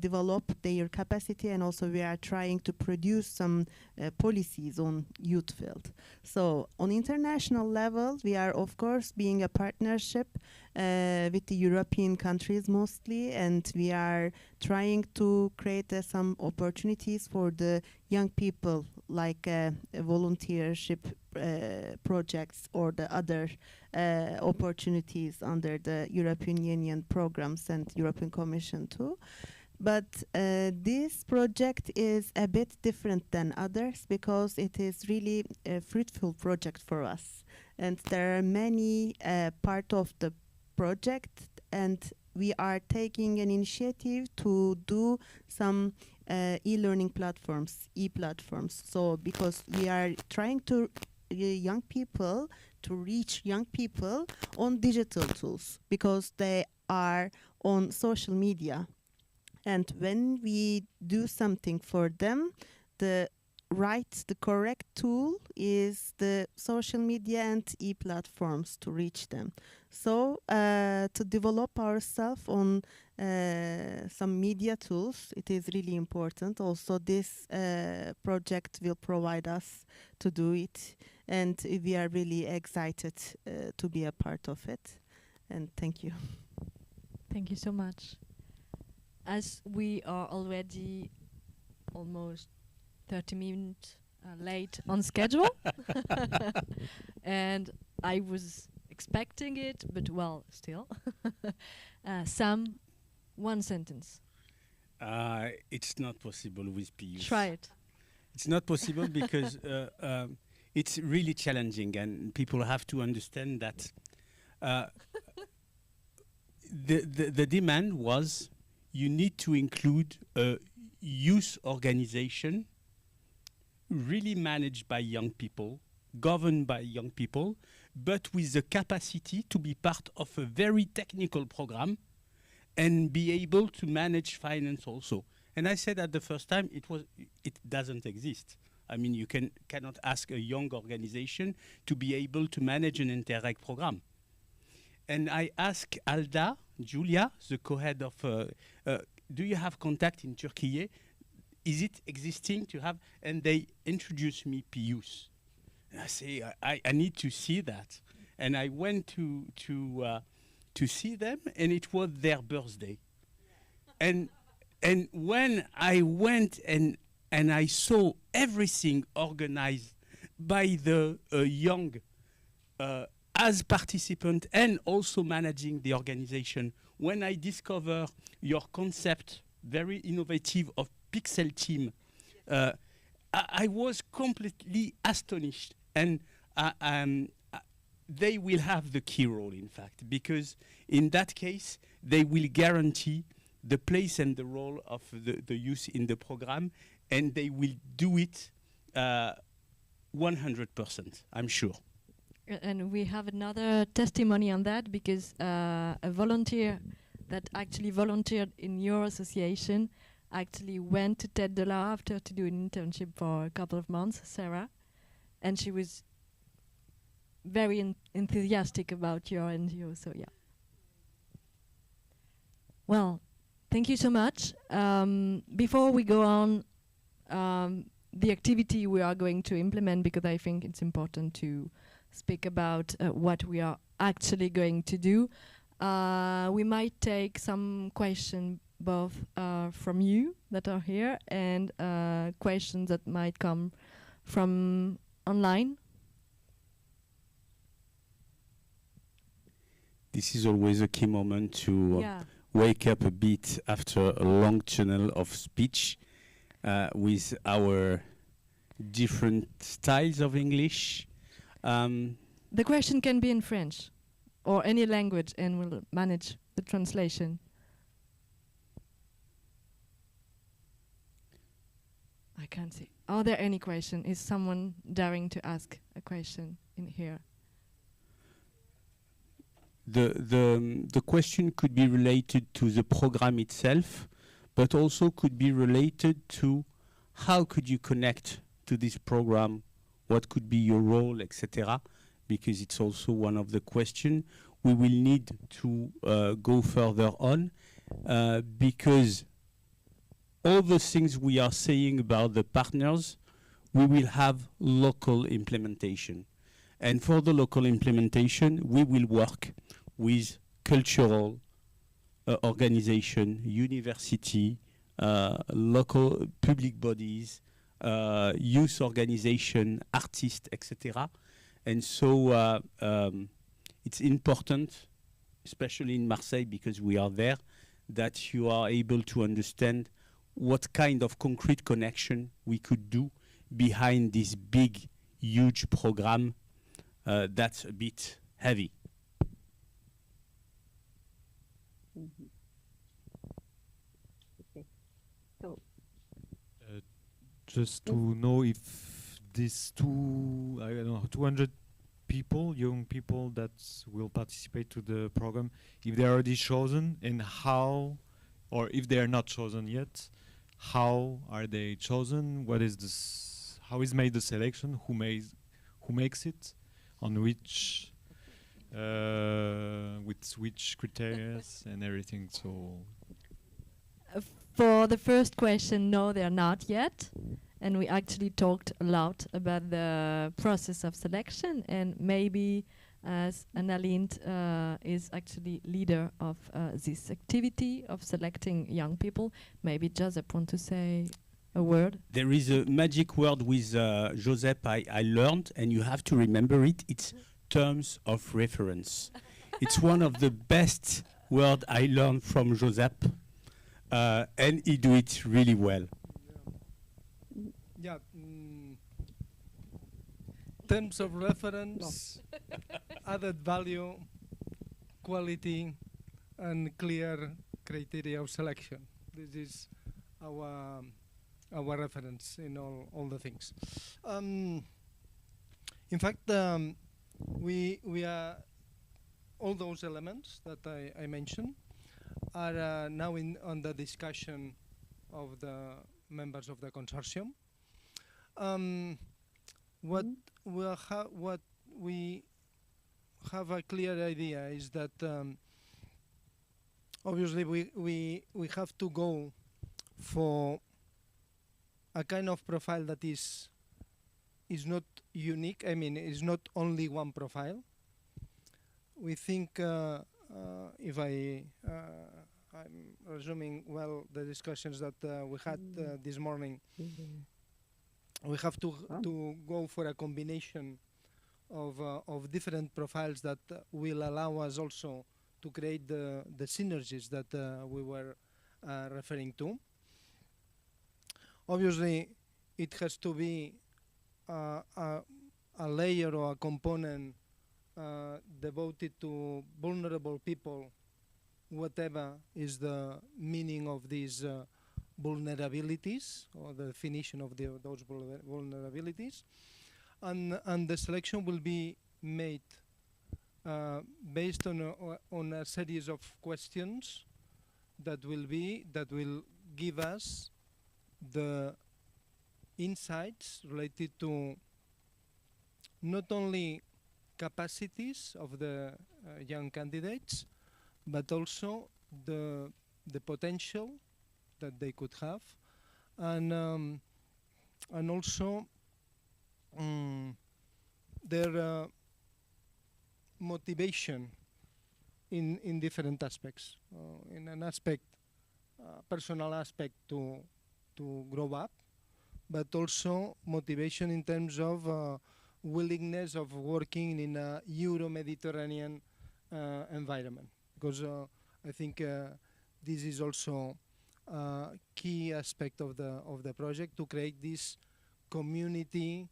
develop their capacity, and also we are trying to produce some policies on youth field. So on international level, we are of course being a partnership with the European countries mostly, and we are trying to create some opportunities for the young people, like volunteership projects or the other opportunities under the European Union programs and European Commission too. But this project is a bit different than others because it is really a fruitful project for us. And there are many part of the project, and we are taking an initiative to do some e-learning platforms, e-platforms. So because we are trying to reach young people on digital tools, because they are on social media. And when we do something for them, the correct tool is the social media and e-platforms to reach them. So to develop ourselves on some media tools, it is really important. Also, this project will provide us to do it, and we are really excited to be a part of it. And thank you.
Thank you so much. As we are already almost 30 minutes late on schedule, and I was expecting it, but well, still. Sam, one sentence.
It's not possible with PUs.
Try it.
It's not possible because it's really challenging, and people have to understand that the demand was you need to include a youth organization really managed by young people, governed by young people, but with the capacity to be part of a very technical program and be able to manage finance also. And I said at the first time, it doesn't exist. I mean, you cannot ask a young organization to be able to manage an Interreg program. And I asked Alda, Julia, the co-head of, do you have contact in Turkey? Is it existing to have? And they introduced me PUs. And I say, I need to see that. And I went to see them, and it was their birthday. And when I went and I saw everything organized by the young as participant and also managing the organization, when I discover your concept, very innovative, of Pixel team, I was completely astonished. And they will have the key role, in fact, because in that case, they will guarantee the place and the role of the youth in the program, and they will do it 100%, I'm sure.
And we have another testimony on that, because a volunteer that actually volunteered in your association actually went to Têtes after to do an internship for a couple of months, Sarah, and she was very enthusiastic about your NGO, so yeah. Well, thank you so much. Before we go on, the activity we are going to implement, because I think it's important to speak about what we are actually going to do. We might take some questions both from you that are here and questions that might come from online.
This is always a key moment to wake up a bit after a long tunnel of speech with our different styles of English.
The question can be in French or any language, and we'll manage the translation. I can't see. Are there any questions? Is someone daring to ask a question in here?
The question could be related to the program itself, but also could be related to how could you connect to this program? What could be your role, etc.? Because it's also one of the questions. We will need to go further on because all the things we are saying about the partners, we will have local implementation. And for the local implementation, we will work with cultural organization, university, local public bodies, youth organization, artists, etc. And so it's important, especially in Marseille, because we are there, that you are able to understand what kind of concrete connection we could do behind this big, huge program that's a bit heavy.
Mm-hmm. Okay. So,
just to know if these I don't know, 200 people, young people that will participate to the program, if they're already chosen, and how, or if they are not chosen yet, how are they chosen? What is this? How is made the selection? Who makes it? On which, with which criteria and everything? So,
for the first question, no, they are not yet. And we actually talked a lot about the process of selection, and maybe as Annalint is actually leader of this activity of selecting young people, maybe Joseph want to say a word?
There is a magic word with Joseph I learned, and you have to remember it. It's terms of reference. It's one of the best words I learned from Joseph, and he do it really well.
Yeah. Terms of reference, added value, quality, and clear criteria of selection. This is our reference in all the things. In fact, we are all those elements that I mentioned are now on the discussion of the members of the consortium. What we have a clear idea is that obviously we have to go for a kind of profile that is not unique. I mean, it's not only one profile. We think, if I'm resuming well the discussions that we had this morning, we have to go for a combination of different profiles that will allow us also to create the synergies that we were referring to. Obviously, it has to be a layer or a component devoted to vulnerable people, whatever is the meaning of these vulnerabilities or the definition of those vulnerabilities, and the selection will be made based on a series of questions that will give us the insights related to not only capacities of the young candidates, but also the potential that they could have, and also their motivation in different aspects. In an aspect, personal aspect to grow up, but also motivation in terms of willingness of working in a Euro-Mediterranean environment. Because I think this is also a key aspect of the project, to create this community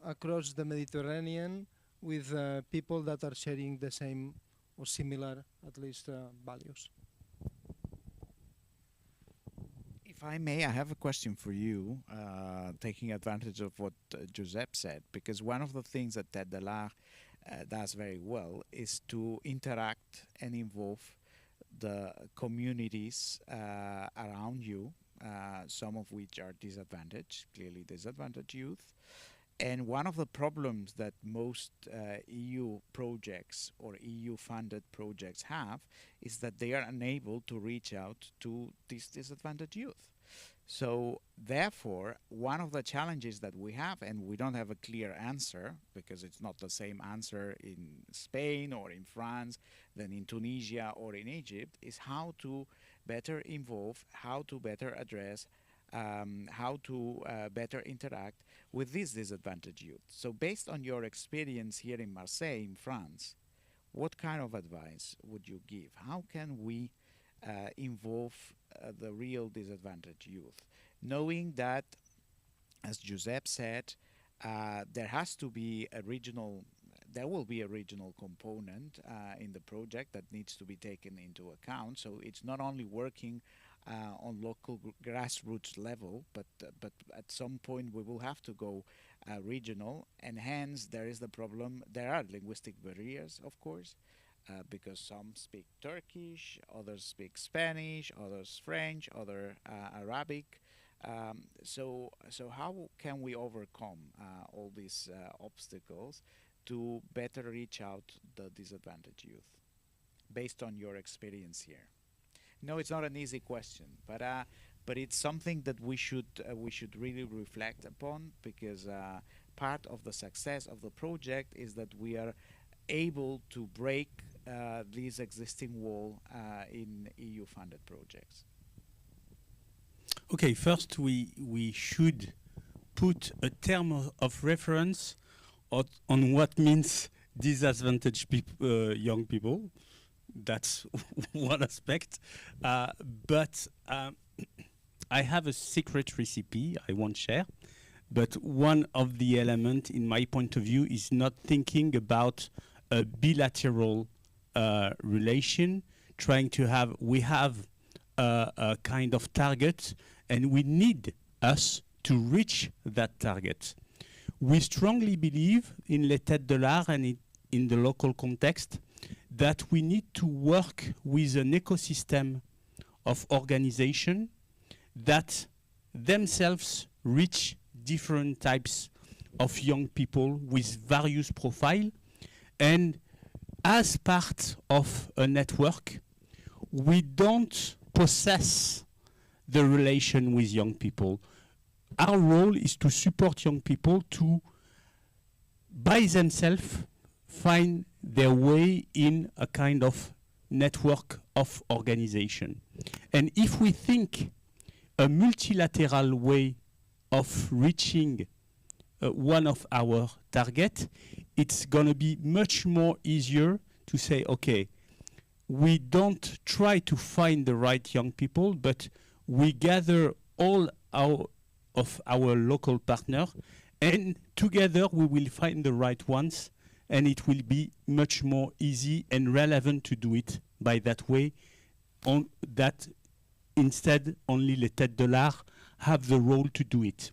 across the Mediterranean with people that are sharing the same or similar, at least, values.
If I may, I have a question for you, taking advantage of what Joseph said, because one of the things that Têtes does very well is to interact and involve the communities around you, some of which are disadvantaged, clearly disadvantaged youth. And one of the problems that most EU projects or EU-funded projects have is that they are unable to reach out to these disadvantaged youth. So therefore, one of the challenges that we have, and we don't have a clear answer because it's not the same answer in Spain or in France than in Tunisia or in Egypt, is how to better involve, how to better address, how to better interact with these disadvantaged youth. So based on your experience here in Marseille, in France, what kind of advice would you give? How can we involve the real disadvantaged youth, knowing that, as Giuseppe said, there will be a regional component in the project that needs to be taken into account. So it's not only working on local grassroots level, but at some point we will have to go regional, and hence there is the problem. There are linguistic barriers, of course, because some speak Turkish, others speak Spanish, others French, other Arabic. So how can we overcome all these obstacles to better reach out the disadvantaged youth, based on your experience here? No, it's not an easy question, but it's something that we should really reflect upon, because part of the success of the project is that we are able to break this existing wall in EU-funded projects.
Okay, first we should put a term of reference on what means disadvantaged young people. That's one aspect. But I have a secret recipe I won't share. But one of the elements, in my point of view, is not thinking about a bilateral relation, trying to have, we have a kind of target, and we need us to reach that target. We strongly believe in les Têtes de l'art and in the local context that we need to work with an ecosystem of organization that themselves reach different types of young people with various profile. And as part of a network, we don't possess the relation with young people. Our role is to support young people to, by themselves, find their way in a kind of network of organization. And if we think a multilateral way of reaching one of our targets, it's going to be much more easier to say, okay, we don't try to find the right young people, but we gather all of our local partners, and together we will find the right ones, and it will be much more easy and relevant to do it by that way, on that instead only les Têtes de l'art have the role to do it.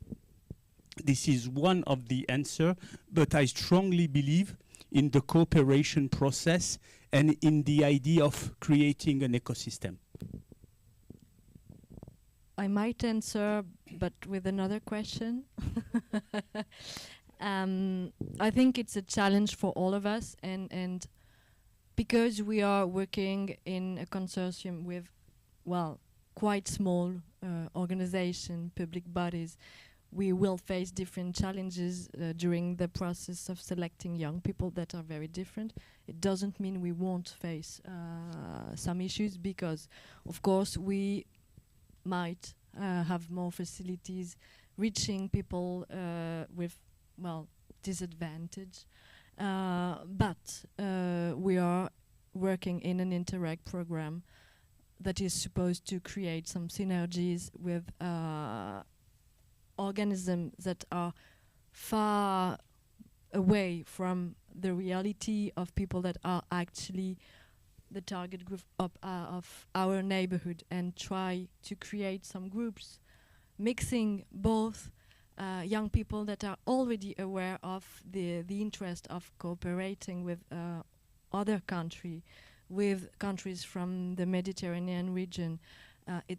This is one of the answers, but I strongly believe in the cooperation process and in the idea of creating an ecosystem.
I might answer, but with another question. I think it's a challenge for all of us, and because we are working in a consortium with, well, quite small organization, public bodies, we will face different challenges during the process of selecting young people that are very different. It doesn't mean we won't face some issues, because, of course, we might have more facilities reaching people with, well, disadvantage. But we are working in an Interreg program that is supposed to create some synergies with organisms that are far away from the reality of people that are actually the target group of our neighborhood, and try to create some groups mixing both young people that are already aware of the interest of cooperating with other countries from the Mediterranean region,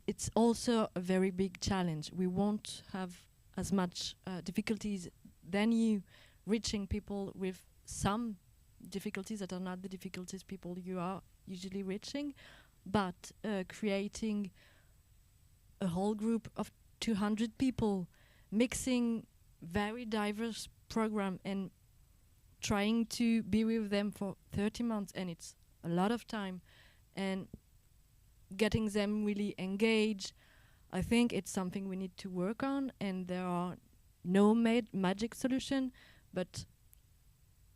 It's also a very big challenge. We won't have as much difficulties than you reaching people with some difficulties that are not the difficulties people you are usually reaching, but creating a whole group of 200 people, mixing very diverse program and trying to be with them for 30 months, and it's a lot of time, and getting them really engaged. I think it's something we need to work on, and there are no magic solution, but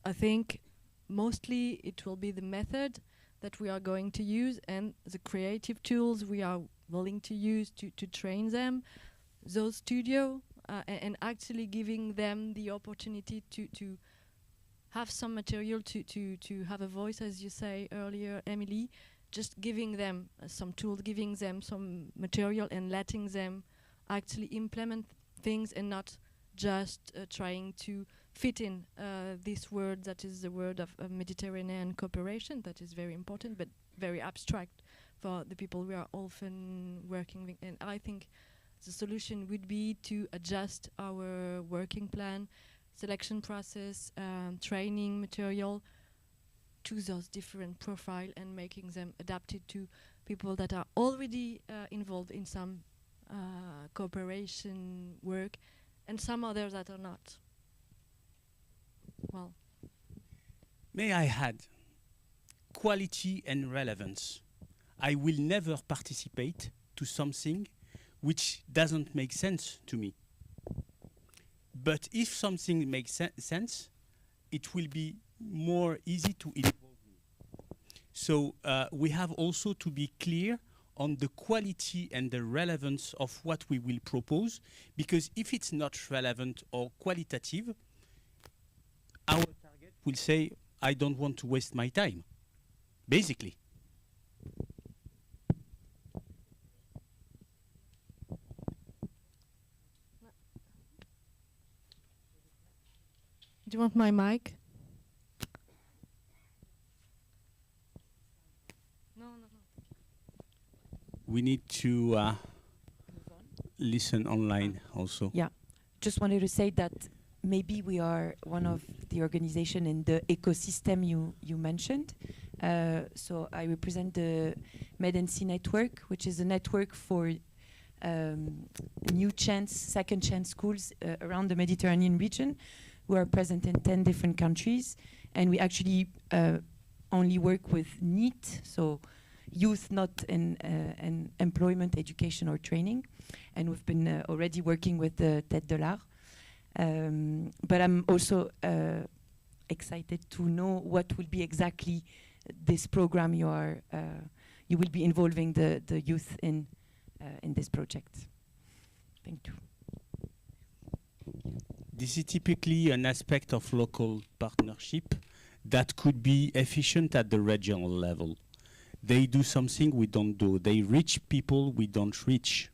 I think mostly it will be the method that we are going to use and the creative tools we are willing to use to train them, those studio, and actually giving them the opportunity to have some material to have a voice, as you say earlier, Emily, just giving them some tools, giving them some material and letting them actually implement things and not just trying to fit in this word that is the word of Mediterranean cooperation that is very important but very abstract for the people we are often working with. And I think the solution would be to adjust our working plan, selection process, training material to those different profile and making them adapted to people that are already involved in some cooperation work and some others that are not. Well,
may I add quality and relevance? I will never participate to something which doesn't make sense to me. But if something makes sense, it will be more easy to involve me. So we have also to be clear on the quality and the relevance of what we will propose, because if it's not relevant or qualitative, our target will say, I don't want to waste my time, basically.
do you want my mic? No.
We need to listen online also.
Yeah, just wanted to say that maybe we are one of the organization in the ecosystem you mentioned. So I represent the MedYCI network, which is a network for new chance, second chance schools around the Mediterranean region, who are present in 10 different countries. And we actually only work with NEET, so youth not in employment, education or training. And we've been already working with the Têtes. But I'm also excited to know what will be exactly this program you will be involving the youth in this project. Thank you.
This is typically an aspect of local partnership that could be efficient at the regional level. They do something we don't do. They reach people we don't reach.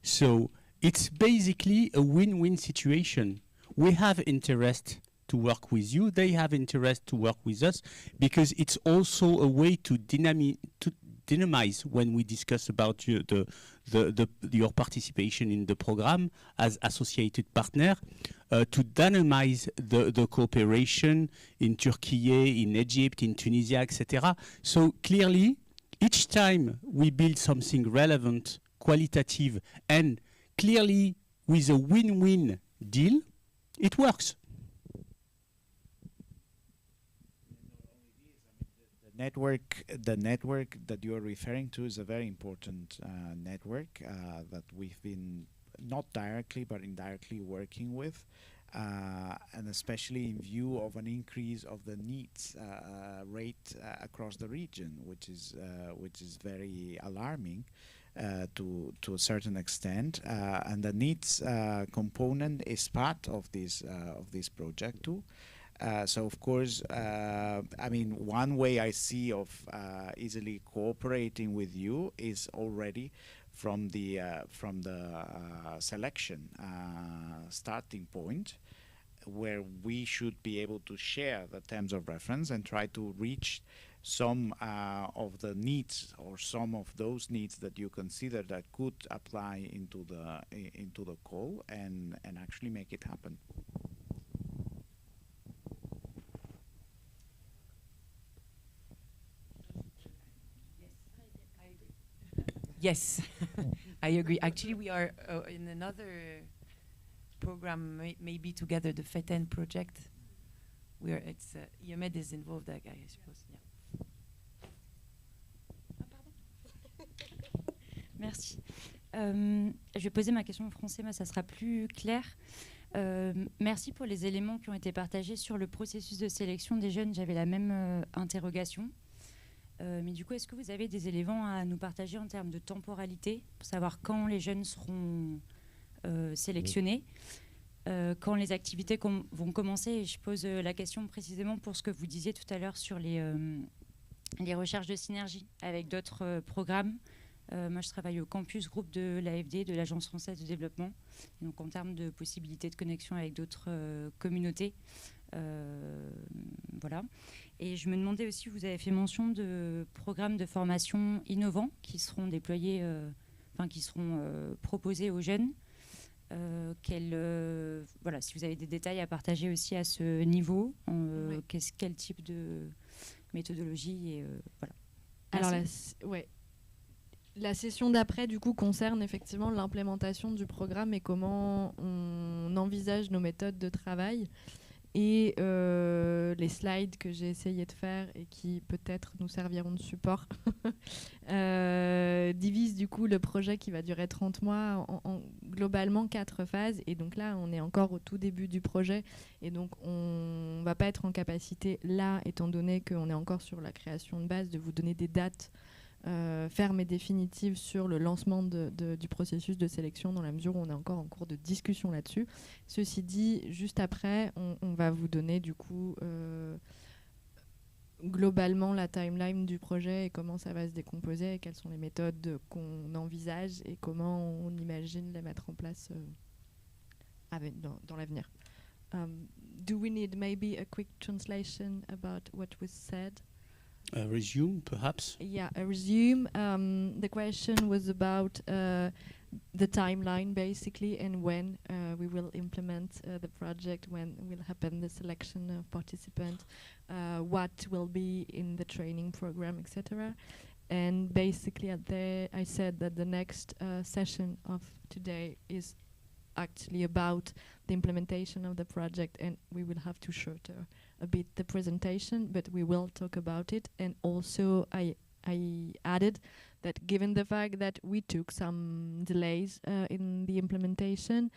So it's basically a win-win situation. We have interest to work with you. They have interest to work with us, because it's also a way to dynamize when we discuss about your participation in the program as associated partner, to dynamize the cooperation in Turkey, in Egypt, in Tunisia, etc. So clearly, each time we build something relevant, qualitative, and clearly with a win-win deal, it works.
The network that you're referring to is a very important network that we've been not directly but indirectly working with, and especially in view of an increase of the needs rate across the region, which is very alarming to a certain extent, and the needs component is part of this project too. So of course, I mean, one way I see of easily cooperating with you is already from the selection starting point, where we should be able to share the terms of reference and try to reach some of the needs or some of those needs that you consider that could apply into the call and actually make it happen.
Yes, I agree. Actually, we are in another program, maybe together, the FETEN project. It's IEMED is involved, I suppose. Yeah.
Merci. Je vais poser ma question en français, mais ça sera plus clair. Merci pour les éléments qui ont été partagés sur le processus de sélection des jeunes. J'avais la même interrogation. Mais du coup, est-ce que vous avez des éléments à nous partager en termes de temporalité, pour savoir quand les jeunes seront sélectionnés, quand les activités vont commencer? Et je pose la question précisément pour ce que vous disiez tout à l'heure sur les recherches de synergie avec d'autres programmes. Moi, je travaille au campus groupe de l'AFD, de l'Agence française de développement. Et donc, en termes de possibilités de connexion avec d'autres communautés, voilà. Et je me demandais aussi, vous avez fait mention de programmes de formation innovants qui seront déployés, qui seront proposés aux jeunes. Voilà, si vous avez des détails à partager aussi à ce niveau, quel type de méthodologie et voilà.
Alors la session d'après, du coup, concerne effectivement l'implémentation du programme et comment on envisage nos méthodes de travail. Et les slides que j'ai essayé de faire et qui peut-être nous serviront de support divisent du coup le projet qui va durer 30 mois en globalement 4 phases. Et donc là, on est encore au tout début du projet. Et donc, on ne va pas être en capacité, là, étant donné qu'on est encore sur la création de base, de vous donner des dates ferme et définitive sur le lancement du processus de sélection, dans la mesure où on est encore en cours de discussion là-dessus. Ceci dit, juste après, on va vous donner du coup globalement la timeline du projet et comment ça va se décomposer et quelles sont les méthodes qu'on envisage et comment on imagine les mettre en place dans l'avenir. Do we need maybe a quick translation about what was said?
Resume, perhaps?
Yeah, a resume. The question was about the timeline, basically, and when we will implement the project, when will happen the selection of participants, what will be in the training program, etc. And basically, I said that the next session of today is actually about the implementation of the project, and we will have to shorter a bit the presentation, but we will talk about it. And also I added that given the fact that we took some delays in the implementation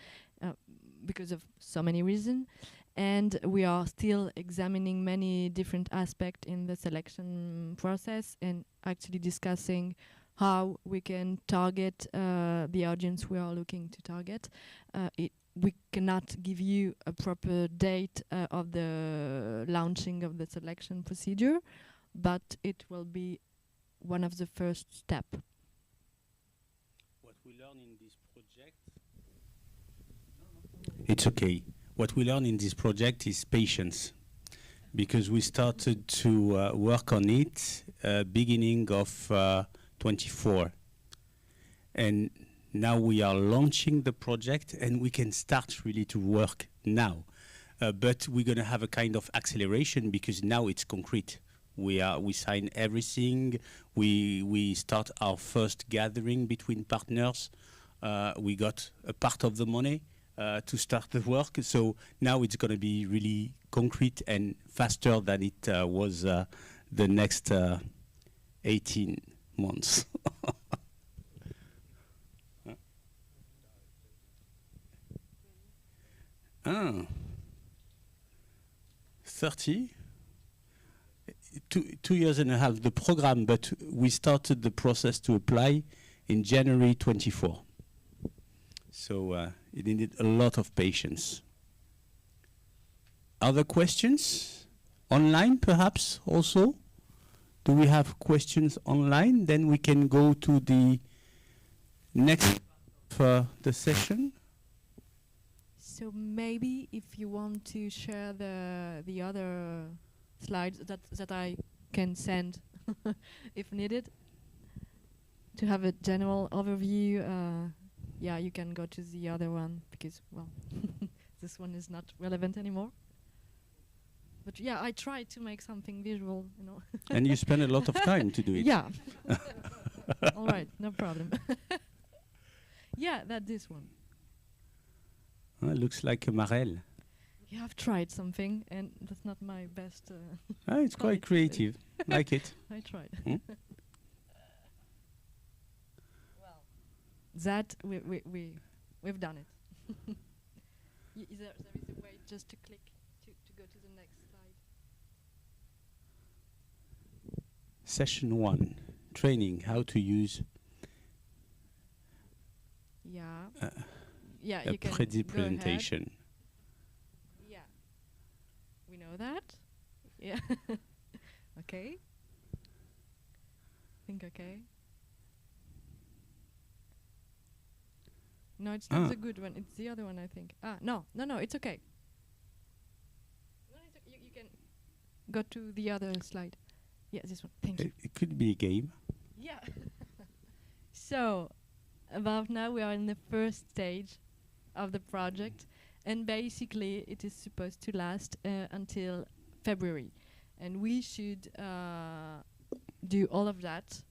because of so many reasons, and we are still examining many different aspects in the selection process and actually discussing how we can target the audience we are looking to target. We cannot give you a proper date of the launching of the selection procedure, but it will be one of the first steps.
What we learn in this project... It's okay. What we learn in this project is patience, because we started to work on it beginning of 24. And now we are launching the project and we can start really to work now. But we're going to have a kind of acceleration because now it's concrete. We sign everything. We start our first gathering between partners. We got a part of the money to start the work. So now it's going to be really concrete and faster than it was the next 18 months. 30, 2 years and a half, the program, but we started the process to apply in January 24. So it needed a lot of patience. Other questions? Online, perhaps, also? Do we have questions online? Then we can go to the next for the session.
So maybe if you want to share the other slides that I can send if needed. To have a general overview, yeah, you can go to the other one because, well, this one is not relevant anymore. But yeah, I try to make something visual, you know.
And you spend a lot of time to do it.
Yeah. All right, no problem. Yeah, that's this one.
Looks like a marelle.
Yeah, I've tried something, and that's not my best.
It's quite creative. Like it.
I tried.
Hmm?
Well, that we've done it. There is a way just to click to go to the next slide.
Session 1, training, how to use
Yeah. Yeah,
a
you can
pretty
go ahead.
presentation.
Yeah. We know that. Yeah. Okay. Think okay. No, it's not the good one. It's the other one, I think. No, it's okay. No, you can go to the other slide. Yeah, this one. Thank you.
It could be a game.
Yeah. So, about now we are in the first stage of the project, and basically it is supposed to last until February, and we should do all of that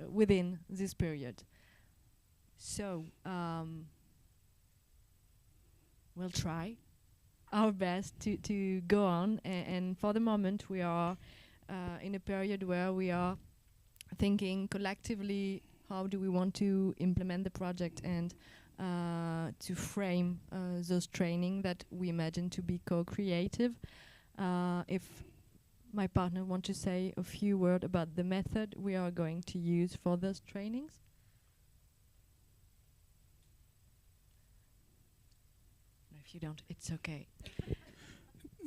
within this period. So we'll try our best to go on, and for the moment we are in a period where we are thinking collectively how do we want to implement the project and to frame those training that we imagine to be co-creative. If my partner wants to say a few words about the method we are going to use for those trainings. If you don't, it's okay.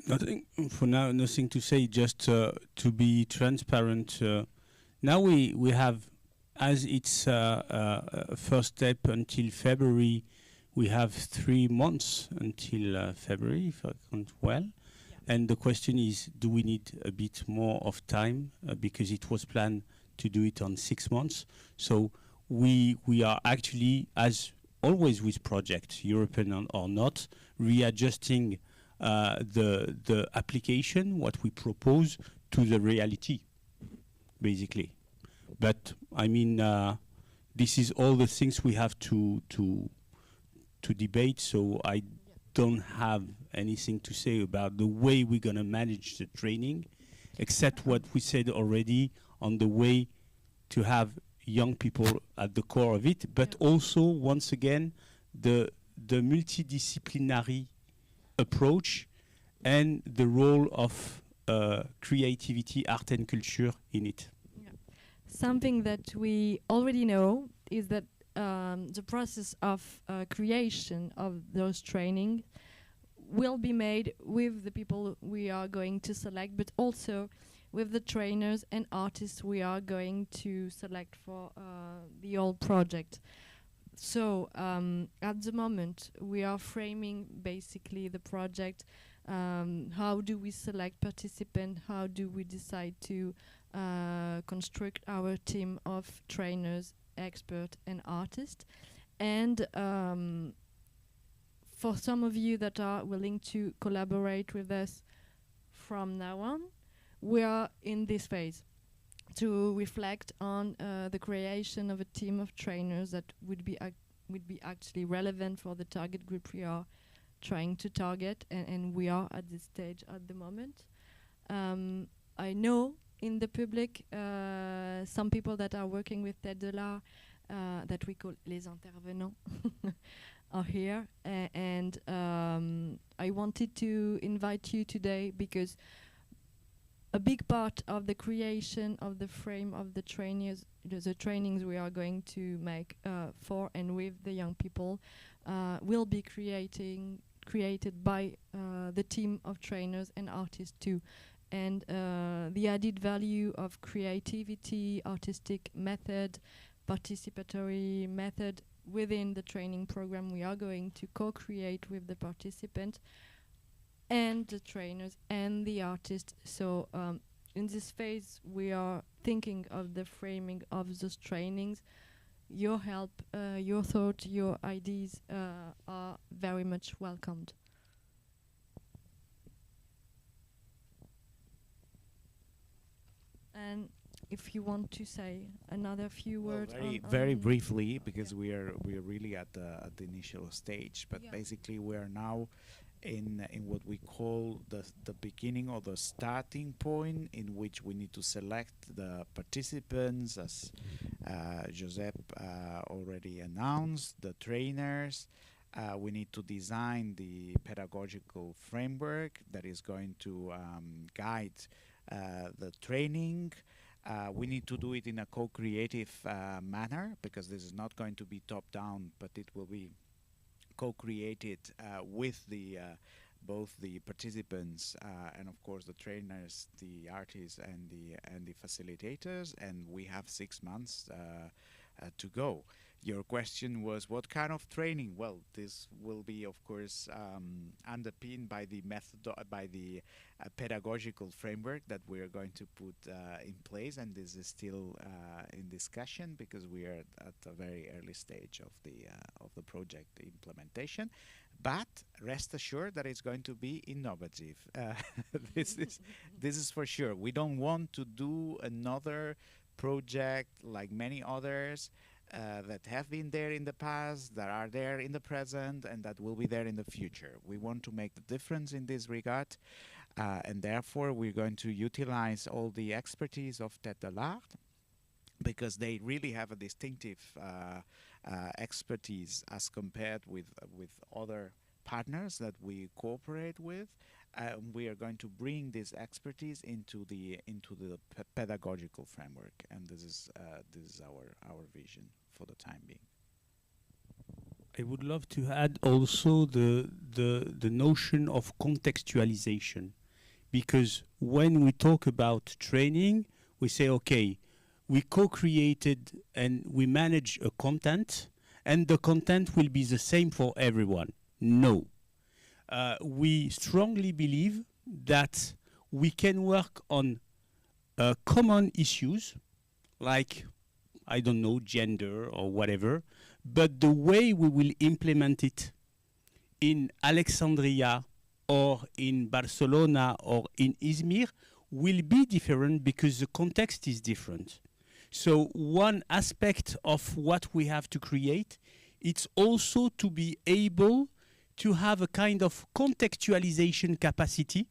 Nothing for now. Nothing to say. Just to be transparent. Now we have, as it's first step until February, we have 3 months until February, if I count well. Yeah. And the question is, do we need a bit more of time because it was planned to do it on 6 months? So we are actually, as always with projects, European or not, readjusting the application, what we propose, to the reality, basically. But I mean, this is all the things we have to debate. So I don't have anything to say about the way we're gonna manage the training, except what we said already on the way to have young people at the core of it, but also, once again, the multidisciplinary approach and the role of creativity, art and culture in it.
Yeah. Something that we already know is that the process of creation of those training will be made with the people we are going to select, but also with the trainers and artists we are going to select for the whole project. So at the moment we are framing basically the project. How do we select participants? How do we decide to construct our team of trainers, experts and artists? And for some of you that are willing to collaborate with us from now on, we are in this phase to reflect on the creation of a team of trainers that would be actually relevant for the target group we are trying to target, and we are at this stage at the moment. I know in the public some people that are working with Têtes that we call les intervenants are here, and I wanted to invite you today because a big part of the creation of the frame of the trainings we are going to make for and with the young people will be created by the team of trainers and artists too. And the added value of creativity, artistic method, participatory method within the training program we are going to co-create with the participants and the trainers and the artists. So in this phase, we are thinking of the framing of those trainings. Your help, your thought, your ideas are very much welcomed. And if you want to say another few words,
very briefly, because we are really at the initial stage. But basically, we are now in what we call the beginning or the starting point, in which we need to select the participants, as Josep already announced, the trainers. We need to design the pedagogical framework that is going to guide the training. We need to do it in a co-creative manner, because this is not going to be top-down, but it will be co-created with the both the participants and of course the trainers, the artists, and the facilitators. And we have 6 months to go. Your question was what kind of training? Well, this will be, of course, underpinned by the method, by the pedagogical framework that we are going to put in place, and this is still in discussion, because we are at a very early stage of the project implementation. But rest assured that it's going to be innovative. This is for sure. We don't want to do another project like many others that have been there in the past, that are there in the present, and that will be there in the future. We want to make the difference in this regard, and therefore we're going to utilize all the expertise of Têtes de l'Art, because they really have a distinctive expertise as compared with other partners that we cooperate with. We are going to bring this expertise into the pedagogical framework, and this is our vision for the time being.
I would love to add also the notion of contextualization, because when we talk about training, we say, okay, we co-created and we manage a content, and the content will be the same for everyone. No. We strongly believe that we can work on common issues, like, I don't know, gender or whatever, but the way we will implement it in Alexandria or in Barcelona or in Izmir will be different, because the context is different. So one aspect of what we have to create, it's also to be able to have a kind of contextualization capacity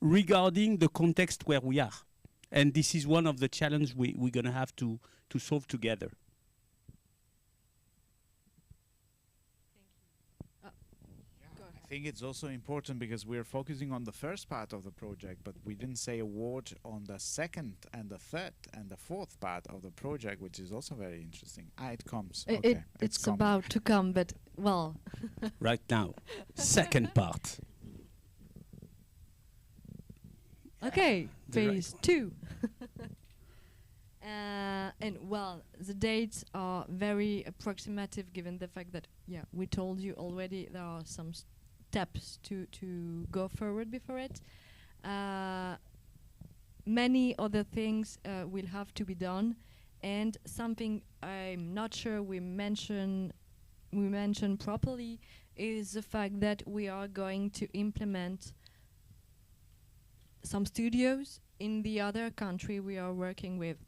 regarding the context where we are. And this is one of the challenges we're going to have to solve together.
I think it's also important, because we're focusing on the first part of the project, but we didn't say a word on the second and the third and the fourth part of the project, which is also very interesting. It comes. Okay,
it's about to come, but well.
Right now, second part.
Okay, phase 2. And well, the dates are very approximative, given the fact that, we told you already there are some steps to go forward before it. Many other things will have to be done, and something I'm not sure we mentioned properly is the fact that we are going to implement some studios in the other country we are working with.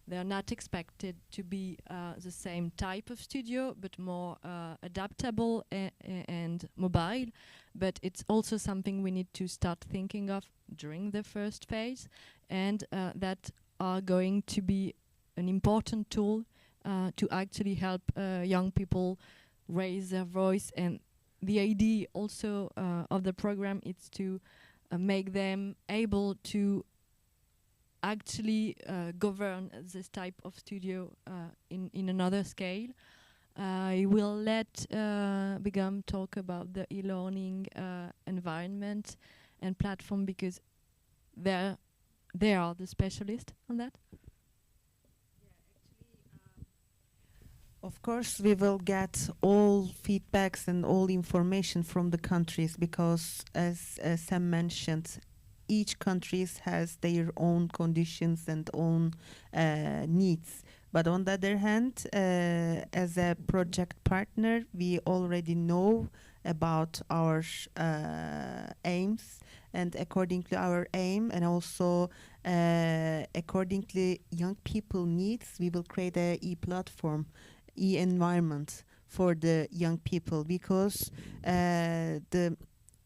They are not expected to be the same type of studio, but more adaptable and mobile. But it's also something we need to start thinking of during the first phase, and that are going to be an important tool to actually help young people raise their voice. And the idea also of the program is to make them able to actually govern this type of studio in another scale. I will let Begum talk about the e-learning environment and platform, because they are the specialists on that.
Of course, we will get all feedbacks and all information from the countries, because as Sam mentioned, each country has their own conditions and own needs. But on the other hand, as a project partner, we already know about our aims, and according to our aim, and also according to young people needs, we will create a e-platform, e-environment for the young people, because the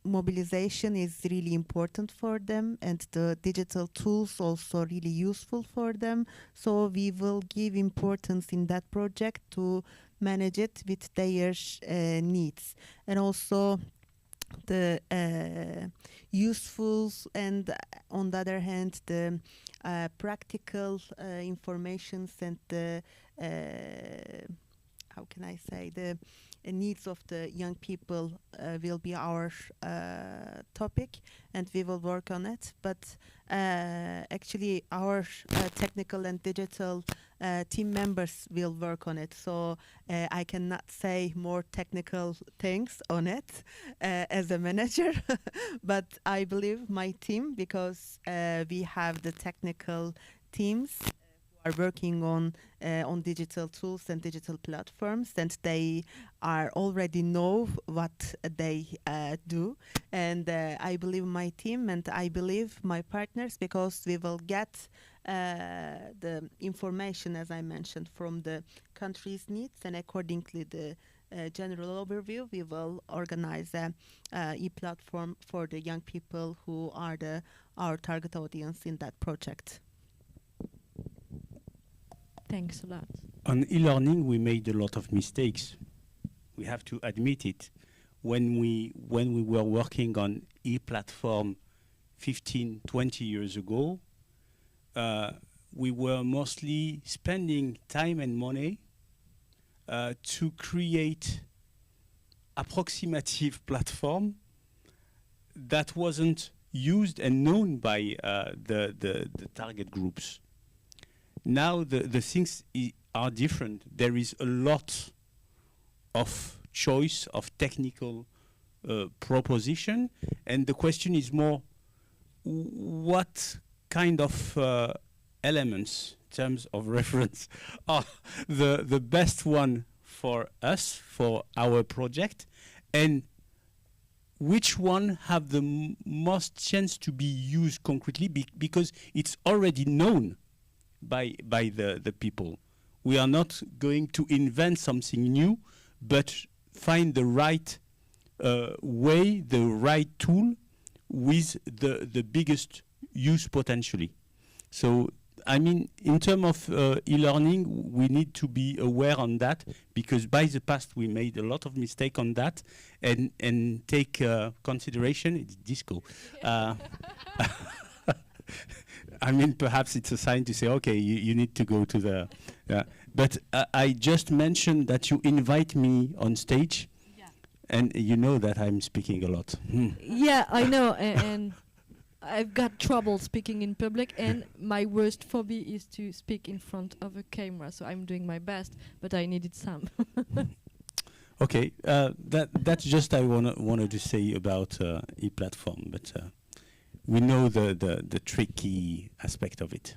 mobilization is really important for them, and the digital tools also really useful for them. So we will give importance in that project to manage it with their needs, and also the useful, and on the other hand the practical informations, and the how can I say, the needs of the young people will be our topic, and we will work on it. But actually our technical and digital team members will work on it, so I cannot say more technical things on it as a manager. But I believe my team, because we have the technical teams are working on digital tools and digital platforms, and they are already know what they do. And I believe my team, and I believe my partners, because we will get the information, as I mentioned, from the country's needs, and accordingly the general overview, we will organize a e-platform for the young people who are our target audience in that project.
Thanks a lot.
On e-learning, we made a lot of mistakes. We have to admit it. When we were working on e-platform 15, 20 years ago, we were mostly spending time and money to create approximative platform that wasn't used and known by the target groups. Now the things are different. There is a lot of choice of technical proposition, and the question is more, what kind of elements, in terms of reference, are the best one for us, for our project, and which one have the most chance to be used concretely, because it's already known by the people. We are not going to invent something new, but find the right way, the right tool with the biggest use potentially. So, I mean, in terms of e-learning, we need to be aware on that, because by the past we made a lot of mistake on that, and take consideration. It's disco. I mean, perhaps it's a sign to say, okay, you need to go to the... But I just mentioned that you invite me on stage, and you know that I'm speaking a lot.
Yeah, I know, and I've got trouble speaking in public, and my worst phobia is to speak in front of a camera, so I'm doing my best, but I needed some.
Okay, that's just I wanted to say about e-platform, but we know the tricky aspect of it.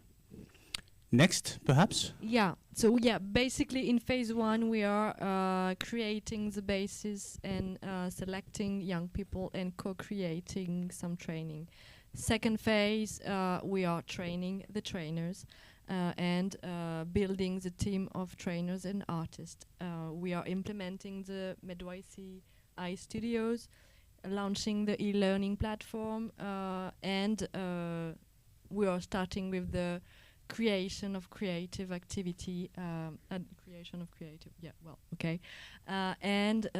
Next, perhaps?
Yeah, so yeah, basically in phase one we are creating the basis and selecting young people and co-creating some training. Second phase, we are training the trainers and building the team of trainers and artists. We are implementing the MedYCI studios, launching the e-learning platform, and we are starting with the creation of creative activity and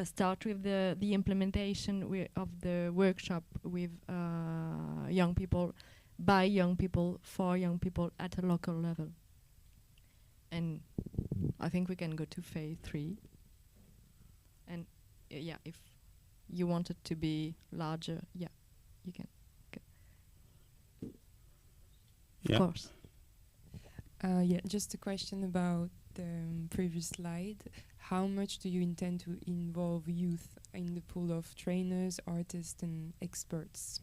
start with the implementation of the workshop with young people, by young people, for young people at a local level. And I think we can go to phase 3. And yeah, if you want it to be larger, yeah, you can.
Yeah.
Of course.
Yeah, just a question about the previous slide. How much do you intend to involve youth in the pool of trainers, artists, and experts?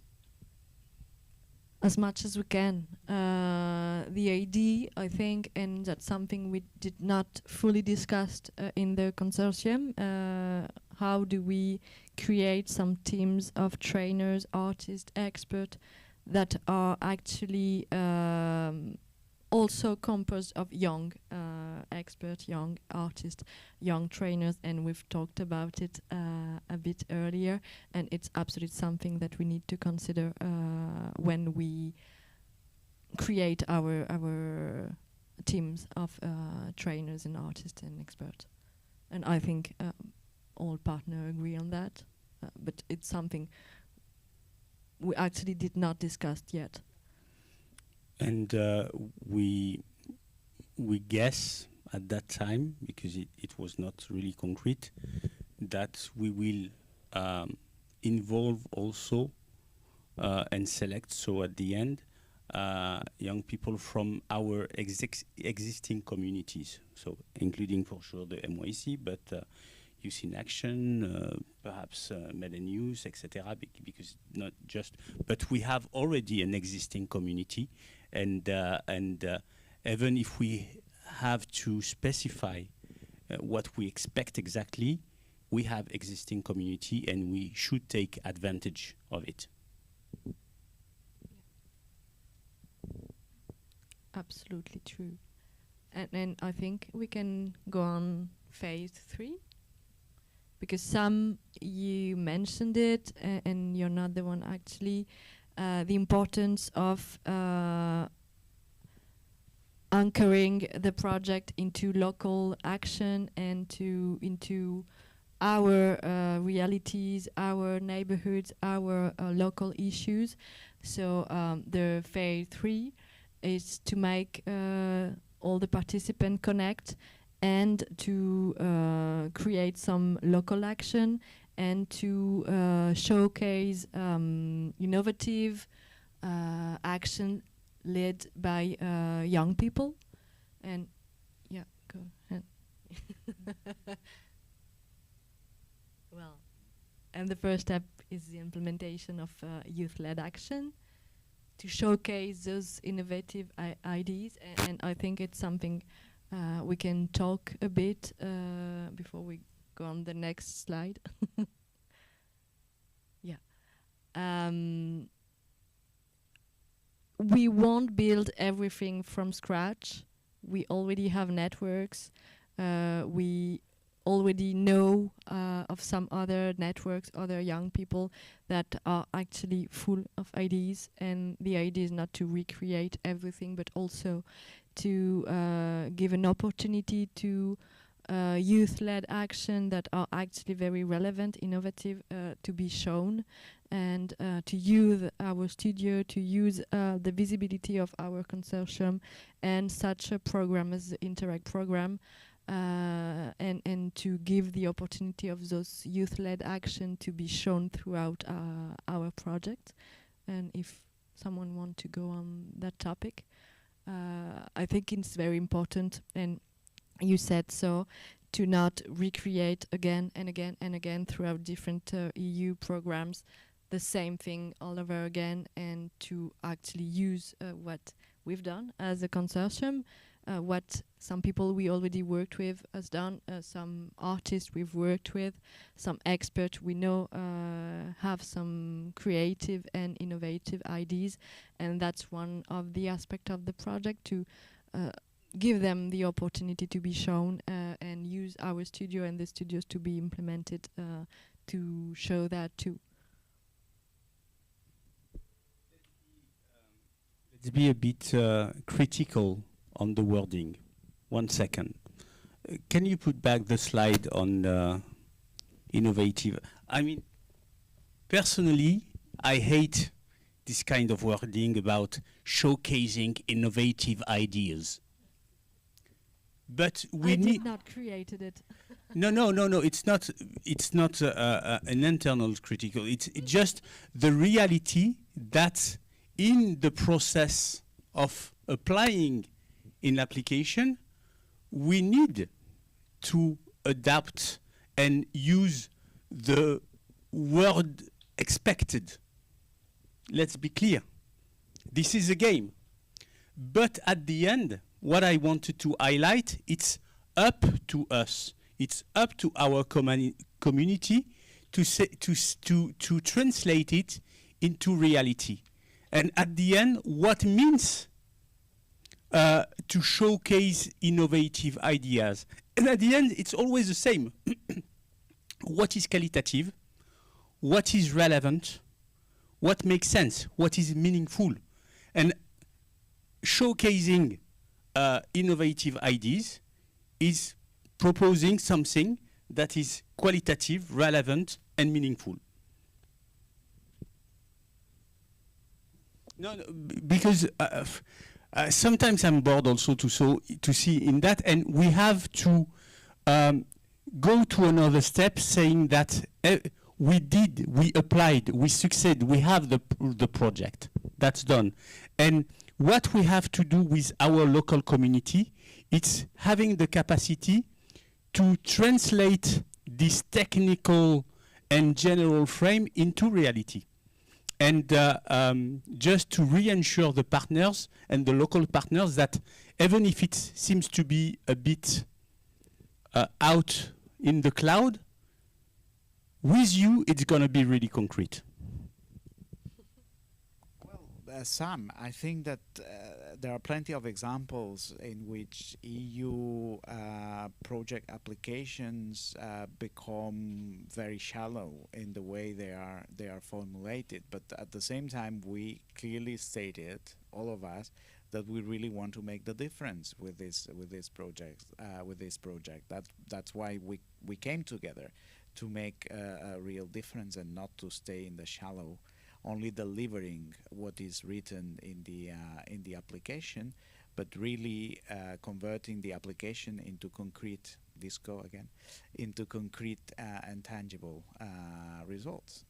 as much as we can. The idea, I think, and that's something we did not fully discuss in the consortium, how do we create some teams of trainers, artists, experts that are actually also composed of young experts, young artists, young trainers, and we've talked about it a bit earlier, and it's absolutely something that we need to consider when we create our teams of trainers and artists and experts. And I think all partners agree on that, but it's something we actually did not discuss yet.
And we guess at that time, because it was not really concrete, that we will involve also and select, so at the end, young people from our existing communities, so including for sure the MedYCI, but Youth in Action, perhaps Med and Youth, etc. Because not just, but we have already an existing community, and even if we have to specify what we expect exactly, we have existing community, and we should take advantage of it.
Absolutely true. And I think we can go on phase 3, because some you mentioned it, and you're not the one actually, the importance of anchoring the project into local action and into our realities, our neighborhoods, our local issues. So the phase 3 is to make all the participants connect and to create some local action and to showcase innovative action led by young people. And yeah, go ahead. Well, and the first step is the implementation of youth-led action to showcase those innovative ideas, and I think it's something we can talk a bit before we go on the next slide. Yeah. We won't build everything from scratch. We already have networks. We already know of some other networks, other young people that are actually full of ideas, and the idea is not to recreate everything, but also to give an opportunity to youth-led action that are actually very relevant, innovative, to be shown, and to use our studio, to use the visibility of our consortium and such a program as the Interreg program, and to give the opportunity of those youth-led action to be shown throughout our project. And if someone wants to go on that topic, I think it's very important, and you said so, to not recreate again and again and again throughout different EU programs the same thing all over again, and to actually use what we've done as a consortium, what some people we already worked with has done, some artists we've worked with, some experts we know have some creative and innovative ideas, and that's one of the aspects of the project, to give them the opportunity to be shown and use our studio and the studios to be implemented to show that too.
Let's be a bit critical on the wording. 1 second. Can you put back the slide on innovative? I mean, personally, I hate this kind of wording about showcasing innovative ideas. But we
did not created it.
No. It's not. It's not an internal critical. It's just the reality that in the process of applying in application, we need to adapt and use the word expected. Let's be clear. this is a game. But at the end, what I wanted to highlight, it's up to us. It's up to our community to translate it into reality. And at the end, what means to showcase innovative ideas. And at the end, it's always the same. What is qualitative? What is relevant? What makes sense? What is meaningful? And showcasing innovative ideas is proposing something that is qualitative, relevant, and meaningful. No, because sometimes I'm bored also to see in that, and we have to go to another step, saying that we applied, we succeeded, we have the project that's done, and what we have to do with our local community, it's having the capacity to translate this technical and general frame into reality. And just to reassure the partners and the local partners that even if it seems to be a bit out in the cloud, with you it's going to be really concrete.
Well, Sam, I think that there are plenty of examples in which EU project applications become very shallow in the way they are formulated. But at the same time, we clearly stated, all of us, that we really want to make the difference with this project. That's why we came together, to make a real difference and not to stay in the shallow, only delivering what is written in the application, but really converting the application into concrete, into concrete and tangible results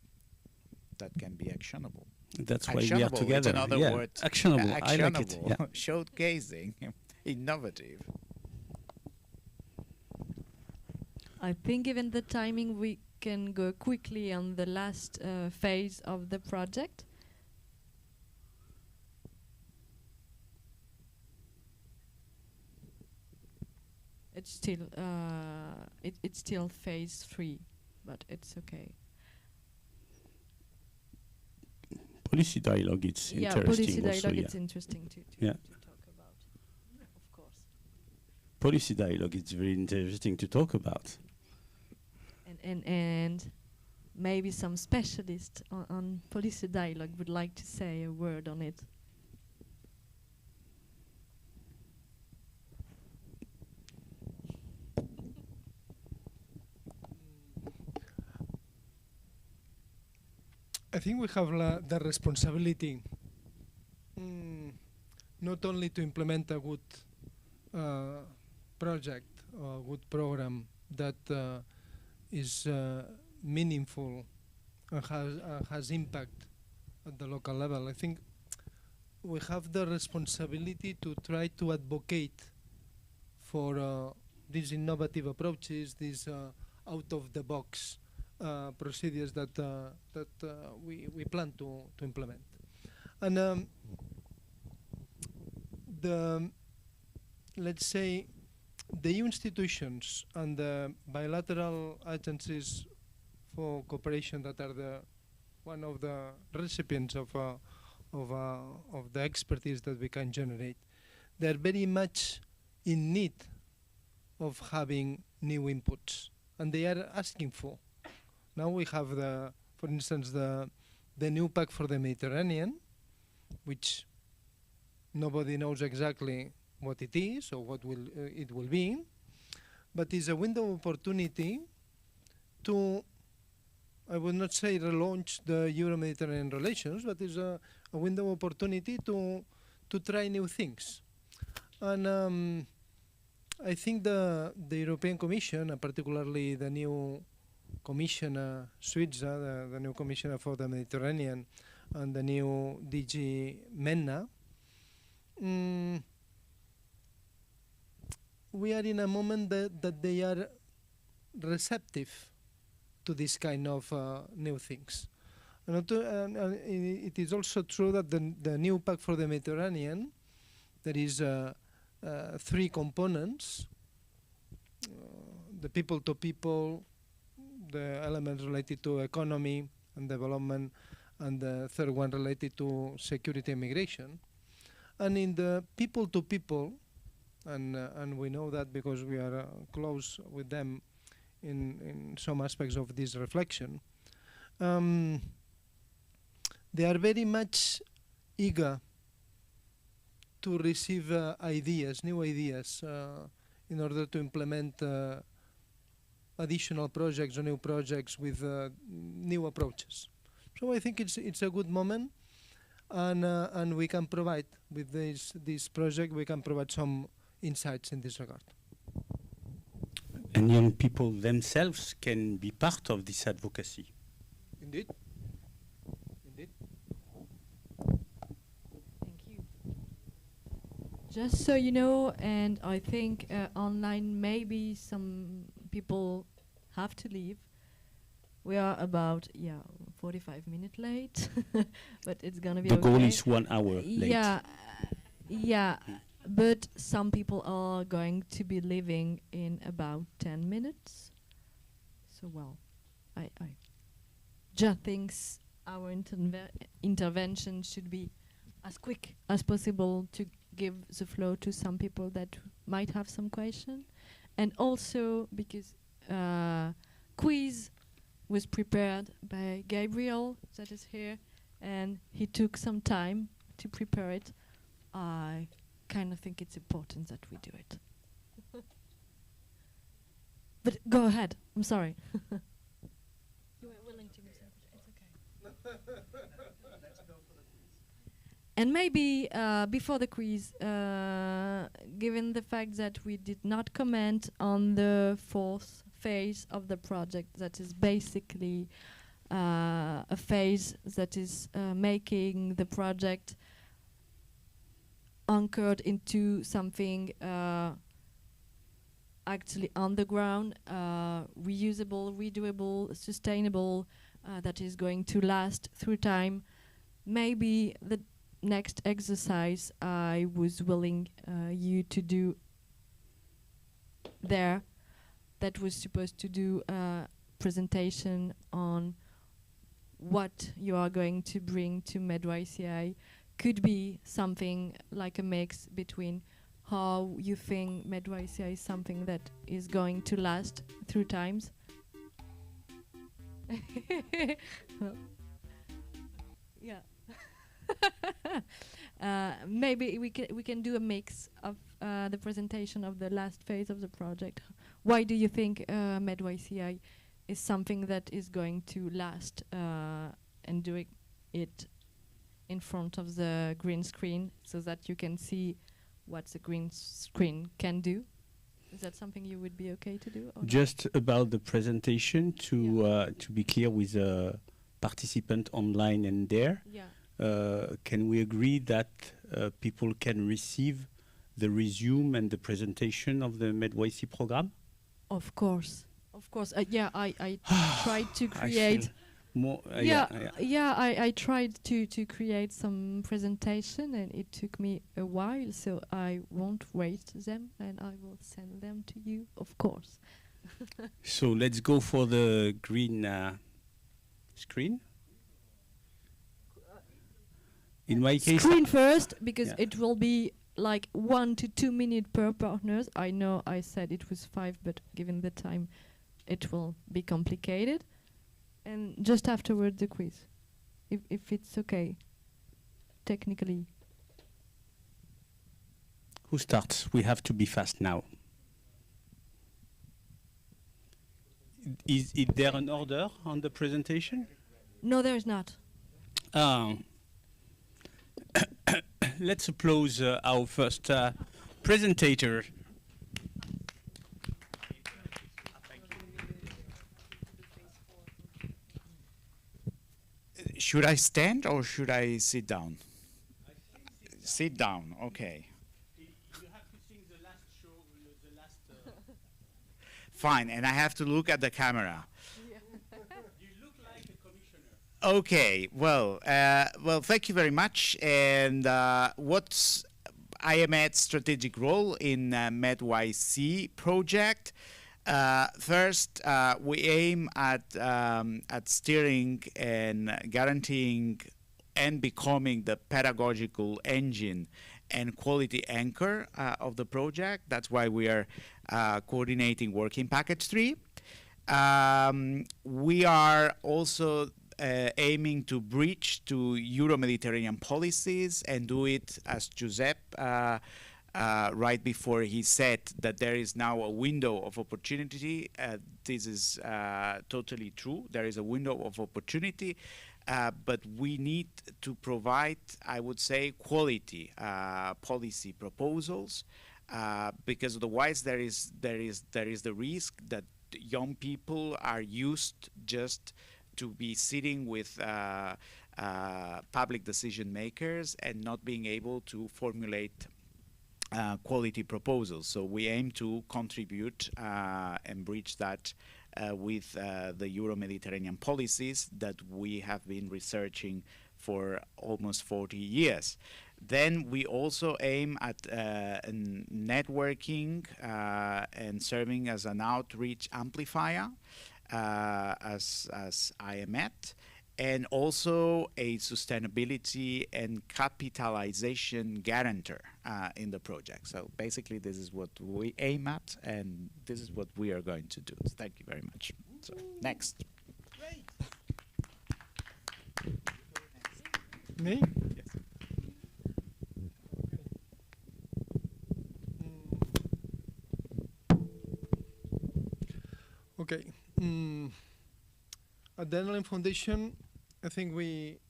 that can be actionable.
That's why we are together.
It's another word.
Actionable.
Actionable.
I like it. Yeah.
Showcasing, innovative.
I think given the timing, we can go quickly on the last phase of the project. It's still phase 3, but it's okay.
Policy dialogue, it's interesting.
Policy
also,
dialogue, it's interesting to talk about, of course.
Policy dialogue, it's very interesting to talk about.
And maybe some specialist on policy dialogue would like to say a word on it.
I think we have the responsibility not only to implement a good project or a good program that is meaningful and has impact at the local level. I think we have the responsibility to try to advocate for these innovative approaches, these out-of-the-box procedures that we plan to implement. And let's say the EU institutions and the bilateral agencies for cooperation that are one of the recipients of the expertise that we can generate, they are very much in need of having new inputs, and they are asking for. Now we have for instance, the new pact for the Mediterranean, which nobody knows exactly what it is or what it will be, but it's a window of opportunity to, I would not say relaunch the Euro-Mediterranean relations, but it's a window of opportunity to try new things. And I think the European Commission, and particularly the new Commissioner Suiza, the new Commissioner for the Mediterranean, and the new DG MENA, we are in a moment that they are receptive to this kind of new things. It is also true that the new pact for the Mediterranean, there is 3 components: the people to people, the elements related to economy and development, and the third one related to security and migration. And in the people to people, and we know that because we are close with them in some aspects of this reflection, they are very much eager to receive ideas, new ideas, in order to implement additional projects or new projects with new approaches. So I think it's a good moment, and we can provide with this project, we can provide some insights in this regard.
And young people themselves can be part of this advocacy.
Indeed. Indeed.
Thank you. Just so you know, and I think online maybe some people have to leave. We are about 45 minutes late, but it's gonna be
the
okay.
goal is 1 hour late.
Yeah, but some people are going to be leaving in about 10 minutes. So well, I just think our intervention should be as quick as possible to give the floor to some people that might have some question, and also because quiz was prepared by Gabriel, that is here, and he took some time to prepare it. I kind of think it's important that we do it. But go ahead, I'm sorry. You were willing to listen, it's okay. And maybe before the quiz, given the fact that we did not comment on the 4th phase of the project, that is basically a phase that is making the project anchored into something actually on the ground, reusable, redoable, sustainable, that is going to last through time. Maybe the next exercise I was willing you to do there, that was supposed to do a presentation on what you are going to bring to MedYCI, could be something like a mix between how you think MedYCI is something that is going to last through times. Well, yeah. Maybe we can do a mix of the presentation of the last phase of the project. Why do you think MedYCI is something that is going to last, and doing it in front of the green screen so that you can see what the green screen can do? Is that something you would be okay to do? Or
Just about the presentation, to be clear with the participant online and there, can we agree that people can receive the resume and the presentation of the MedYCI program?
Of course. I tried to create. I tried to create some presentation, and it took me a while, so I won't waste them, and I will send them to you, of course.
So let's go for the green screen. In my case,
screen first, because it will be like 1 to 2 minutes per partners. I know I said it was 5, but given the time, it will be complicated. And just afterward, the quiz, if it's okay, technically.
Who starts? We have to be fast now. Is there an order on the presentation?
No, there is not.
Let's applaud our first presentator.
Should I stand or should I sit down? Sit down, okay.
You have to sing the last show, the last...
Fine, and I have to look at the camera.
You look like a commissioner.
Okay, well, thank you very much. And what's IMED's strategic role in MedYCI project? First, we aim at steering and guaranteeing and becoming the pedagogical engine and quality anchor of the project. That's why we are coordinating working package 3. We are also aiming to bridge to Euro-Mediterranean policies and do it, as Giuseppe right before he said, that there is now a window of opportunity. This is totally true. There is a window of opportunity, but we need to provide, I would say, quality policy proposals, because otherwise there is the risk that young people are used just to be sitting with public decision makers and not being able to formulate quality proposals. So we aim to contribute and bridge that with the Euro-Mediterranean policies that we have been researching for almost 40 years. Then we also aim at networking and serving as an outreach amplifier as IMED, and also a sustainability and capitalization guarantor in the project. So basically this is what we aim at, and this is what we are going to do. So thank you very much. So next.
Great. Me?
Yes.
Okay. At the NLM Foundation, I think we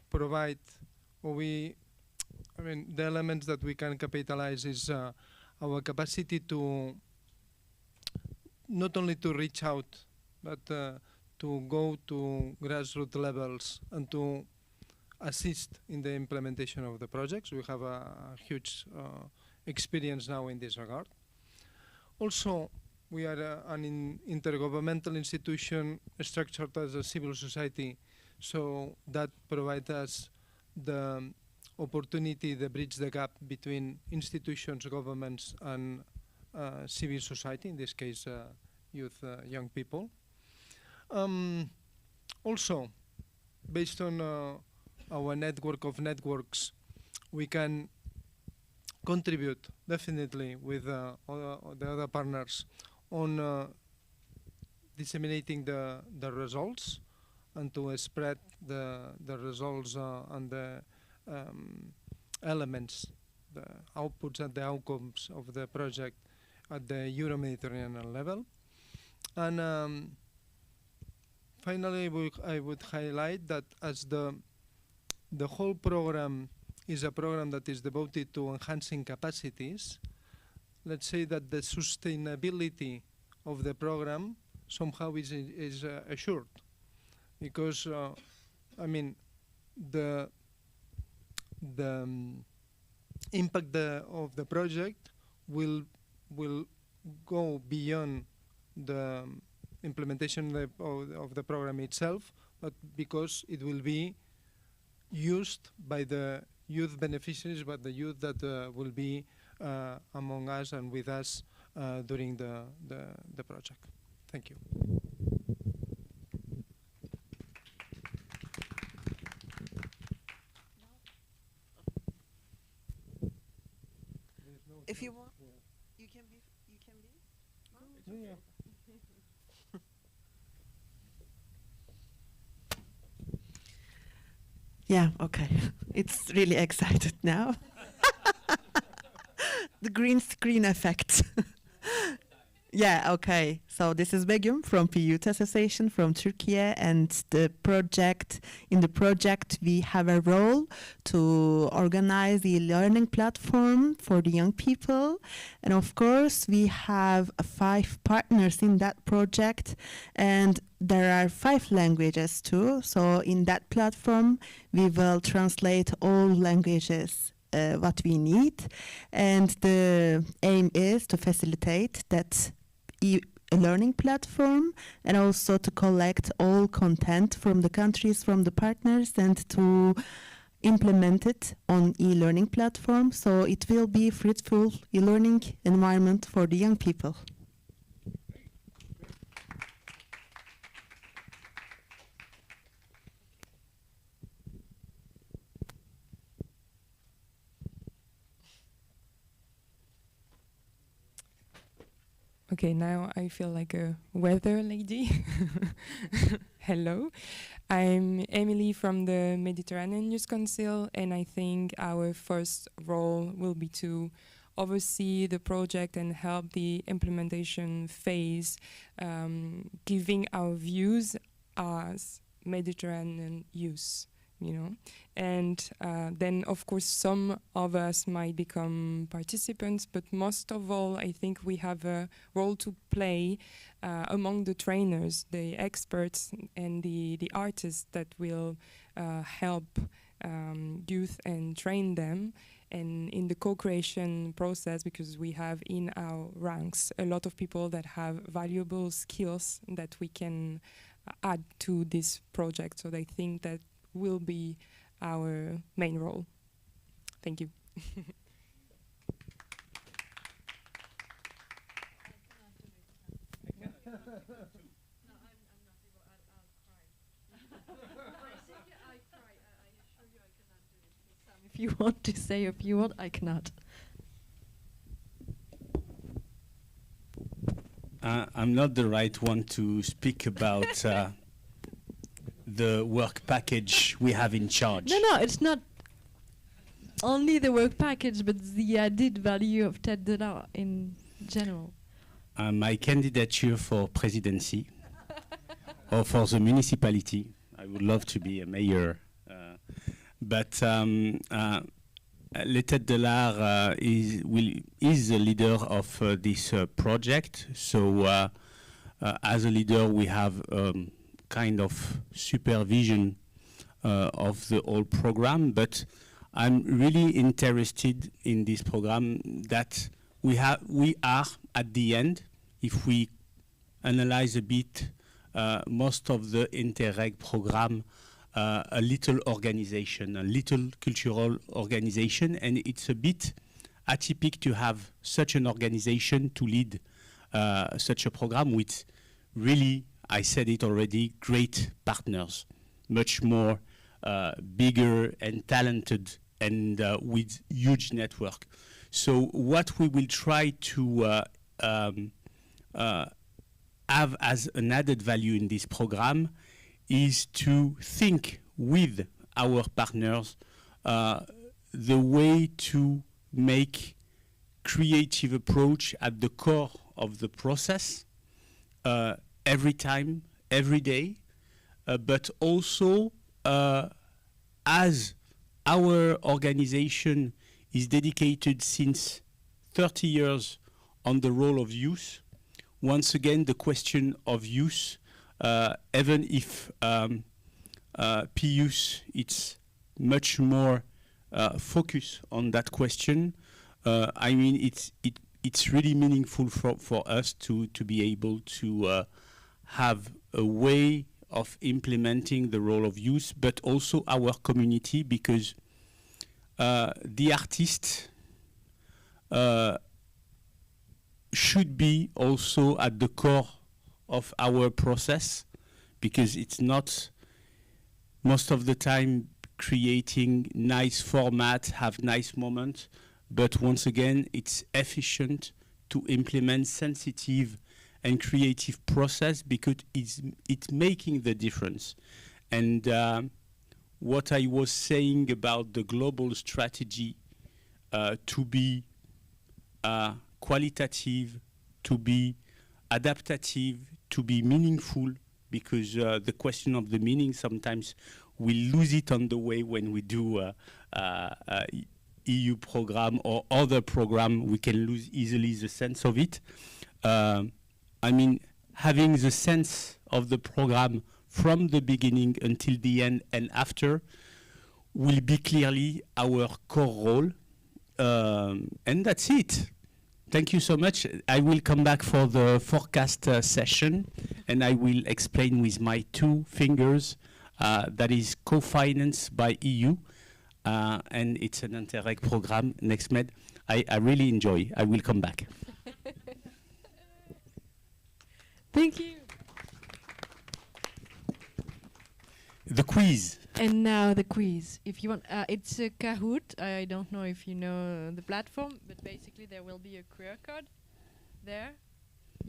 provide, or the elements that we can capitalize is our capacity to not only to reach out, but to go to grassroots levels and to assist in the implementation of the projects. We have a huge experience now in this regard. Also, we are an intergovernmental institution structured as a civil society, so that provides us the opportunity to bridge the gap between institutions, governments, and civil society, in this case youth, young people. Also, based on our network of networks, we can contribute definitely with the other partners on disseminating the results and to spread the results and the elements, the outputs and the outcomes of the project at the Euro-Mediterranean level. And finally, I would highlight that as the whole program is a program that is devoted to enhancing capacities, let's say that the sustainability of the program somehow is assured, because the impact of the project will go beyond the implementation of the program itself, but because it will be used by the youth beneficiaries, but the youth that will be among us and with us during the project. Thank you.
If you want, you can be.
Yeah.
Yeah, okay. It's really excited now. The green screen effect. Yeah, okay. So this is Begum from Youth Association from Turkey, and in the project we have a role to organize the learning platform for the young people. And of course we have 5 partners in that project, and there are 5 languages too. So in that platform we will translate all languages what we need, and the aim is to facilitate that a learning platform, and also to collect all content from the countries, from the partners, and to implement it on e-learning platform. So it will be fruitful e-learning environment for the young people.
Okay, now I feel like a weather lady. Hello, I'm Emily from the Mediterranean Youth Council, and I think our first role will be to oversee the project and help the implementation phase, giving our views as Mediterranean youth. You know, and then of course some of us might become participants, but most of all I think we have a role to play among the trainers, the experts and the artists that will help youth and train them, and in the co-creation process, because we have in our ranks a lot of people that have valuable skills that we can add to this project. So I think that will be our main role. Thank you.
If you want to say a few words, I cannot.
I'm not the right one to speak about the work package we have in charge.
No, it's not only the work package, but the added value of Têtes in general.
My candidature for presidency or for the municipality. I would love to be a mayor. But Les Têtes de l'Art is the leader of this project. So as a leader, we have kind of supervision of the whole program, but I'm really interested in this program that we are at the end, if we analyze a bit most of the Interreg program, a little organization, a little cultural organization, and it's a bit atypical to have such an organization to lead such a program with really, I said it already, great partners, much more bigger and talented and with huge network. So what we will try to have as an added value in this program is to think with our partners the way to make creative approach at the core of the process every time, every day, but also as our organization is dedicated since 30 years on the role of youth, once again the question of youth, even if P-Youth it's much more focus on that question, I mean it's really meaningful for us to be able to have a way of implementing the role of youth, but also our community, because the artist should be also at the core of our process, because it's not most of the time creating nice format, have nice moments, but once again it's efficient to implement sensitive and creative process, because it's making the difference. And what I was saying about the global strategy to be qualitative, to be adaptative, to be meaningful, because the question of the meaning sometimes we lose it on the way when we do EU program or other program. We can lose easily the sense of it. I mean, having the sense of the program from the beginning until the end and after will be clearly our core role. And that's it. Thank you so much. I will come back for the forecast session, and I will explain with my two fingers that is co-financed by EU, and it's an Interreg program, NextMed. I really enjoy. I will come back.
Thank you.
The quiz.
And now the quiz. If you want, it's a Kahoot. I don't know if you know the platform, but basically there will be a QR code there.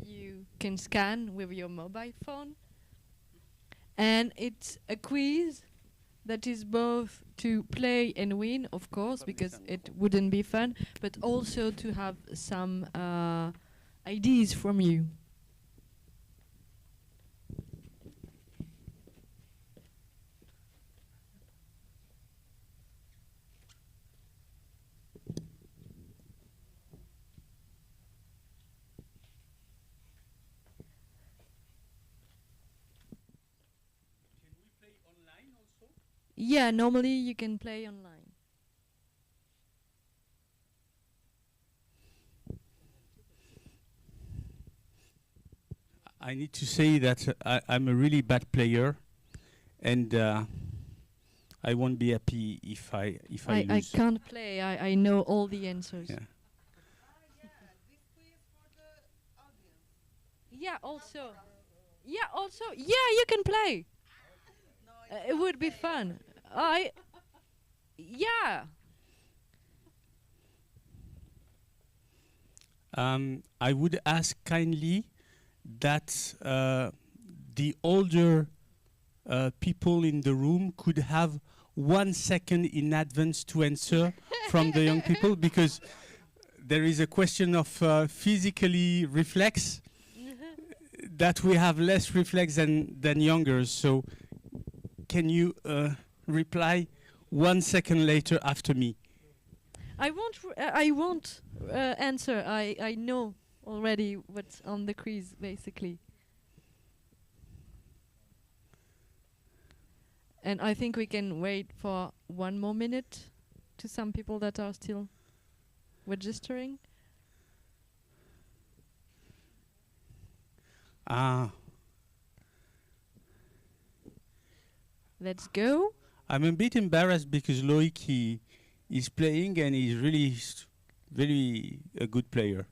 You can scan with your mobile phone. And it's a quiz that is both to play and win, of course, because it wouldn't be fun, but also to have some ideas from you. Yeah, normally you can play online.
I need to say that I'm a really bad player, and I won't be happy if I lose.
I can't play. I know all the answers.
Yeah.
Yeah, also. Yeah, also. Yeah, you can play. It would be fun. Yeah.
I would ask kindly that the older people in the room could have 1 second in advance to answer from the young people, because there is a question of physically reflex that we have less reflex than younger. So can you reply 1 second later after me?
I won't answer. I know already what's on the quiz, basically. And I think we can wait for 1 more minute to some people that are still registering. Let's go.
I'm a bit embarrassed because Loïc is playing and he's really very a good player.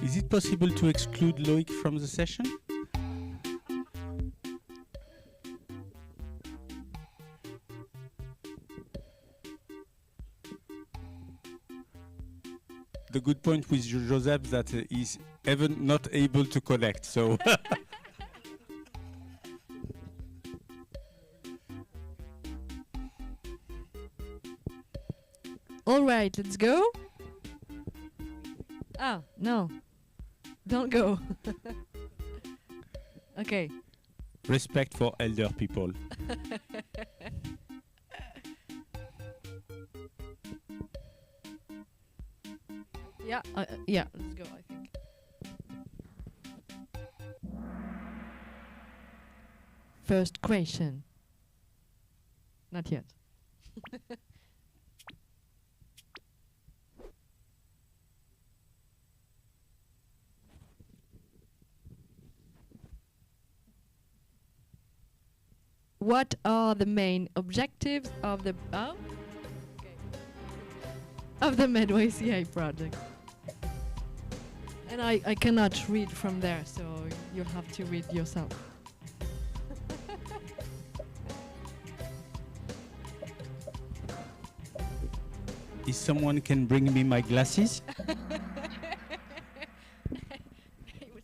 Is it possible to exclude Loïc from the session? The good point with Joseph that he's even not able to connect, so.
All right, let's go. Ah, no. Don't go. Okay.
Respect for elder people.
Yeah, let's go, I think. First question. Not yet. What are the main objectives of the MedYCI project? And I cannot read from there, so you'll have to read yourself.
If someone can bring me my glasses?
I was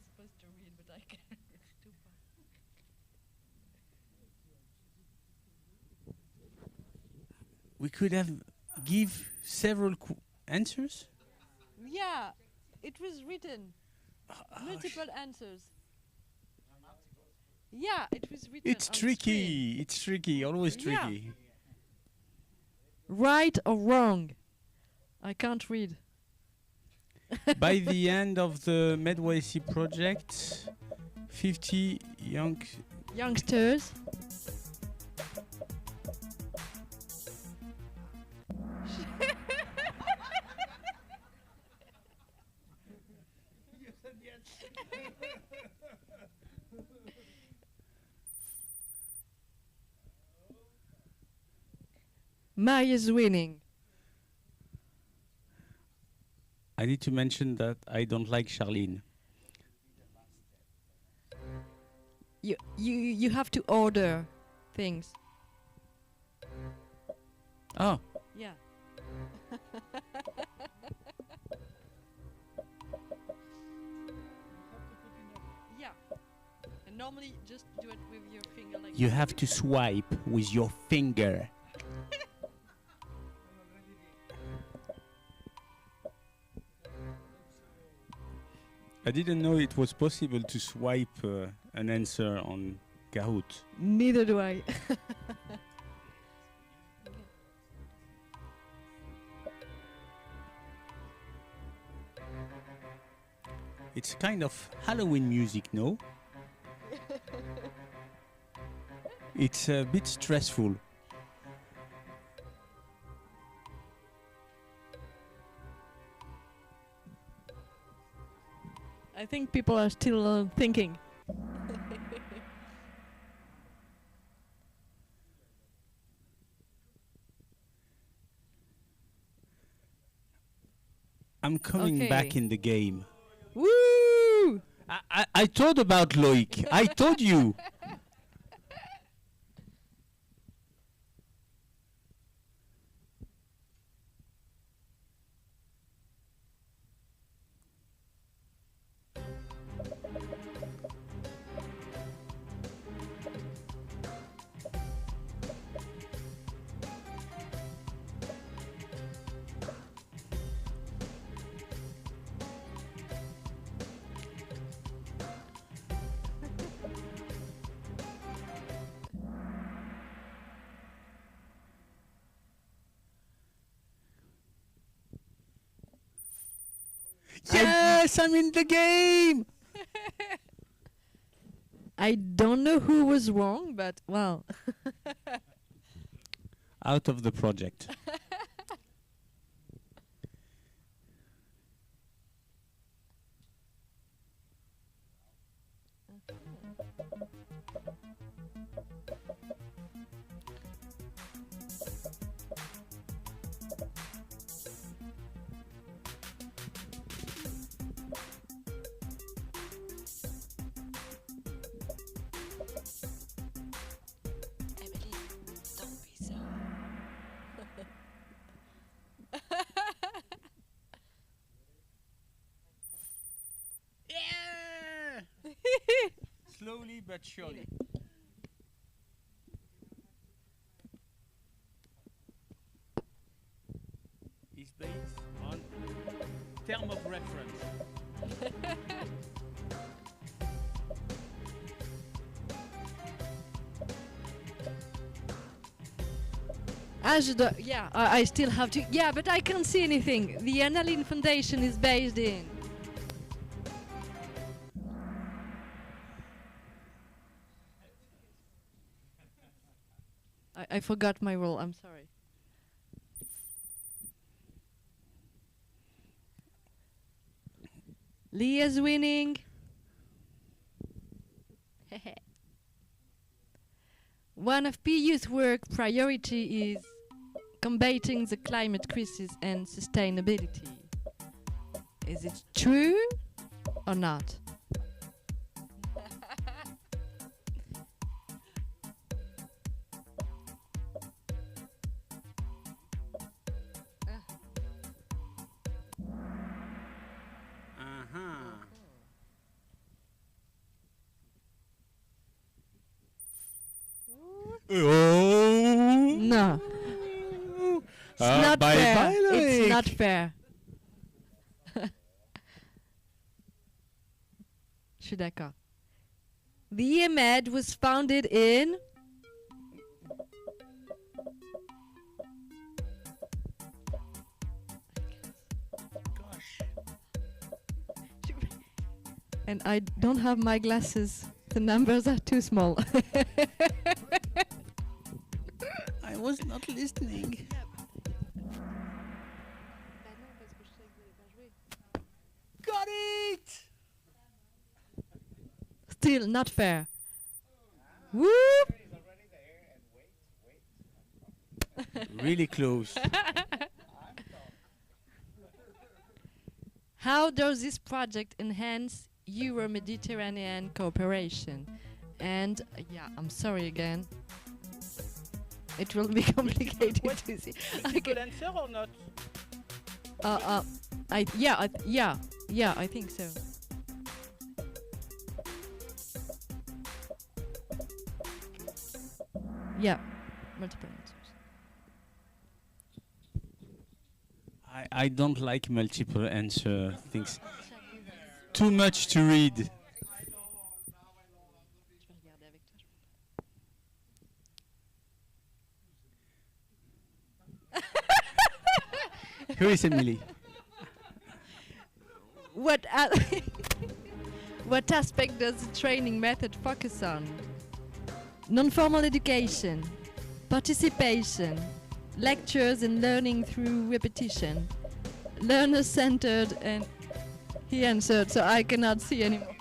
supposed to read, but I can't. It's too far.
We could have give several answers?
Yeah, it was written. Multiple answers. Yeah, it was written
It's
on screen.
tricky. It's tricky. Always
Yeah.
tricky.
Right or wrong? I can't read.
By the end of the MedYCI project, 50
Youngsters. Mai is winning.
I need to mention that I don't like Charlene.
You have to order things.
Oh,
Yeah. Yeah. And normally just do it with your finger like
you
this.
have to swipe with your finger. I didn't know it was possible to swipe an answer on Kahoot.
Neither do I.
It's kind of Halloween music, no? It's a bit stressful.
I think people are still thinking.
I'm coming back in the game.
Woo!
I told about Loic. I told you. Yes, I'm in the game.
I don't know who was wrong, but well.
Out of the project. Slowly but surely. It's based on term of reference.
Yeah, I still have to. Yeah, but I can't see anything. The Annalene Foundation is based in. I forgot my role. I'm sorry. Leah's winning. One of PU's work priority is combating the climate crisis and sustainability. Is it true or not?
Oh
No. It's not
bye
fair.
bye,
It's
Loic.
not fair. Je suis d'accord. The EMED was founded in and I don't have my glasses. The numbers are too small.
I was not listening. Got it!
Still not fair. Whoop!
Really close.
How does this project enhance Euro-Mediterranean cooperation? And yeah, I'm sorry again. It will be complicated to see.
Good answer or not?
I think so. Yeah, multiple answers.
I don't like multiple answer things. Too much to read. Who is Emily?
What what aspect does the training method focus on? Non-formal education, participation, lectures and learning through repetition, learner-centered, and he answered, so I cannot see anymore.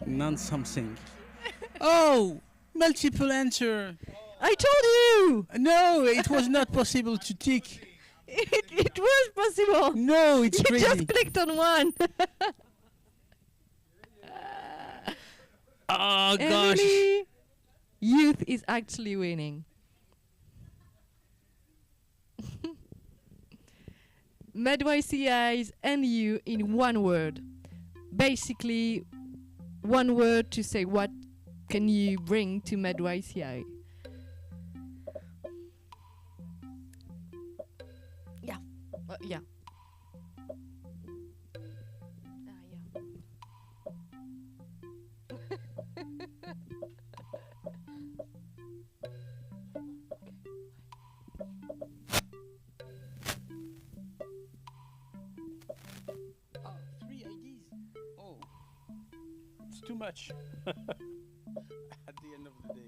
None something. Oh, multiple answer.
I told you!
No, it was not possible to tick.
It was possible.
No, it's
You
crazy.
just clicked on one.
Oh gosh.
Emily, youth is actually winning. MedYCI's and you in one word. Basically, one word to say what can you bring to MedYCI. Yeah.
Oh, 3 IDs. Oh, it's too much. At the end of the day.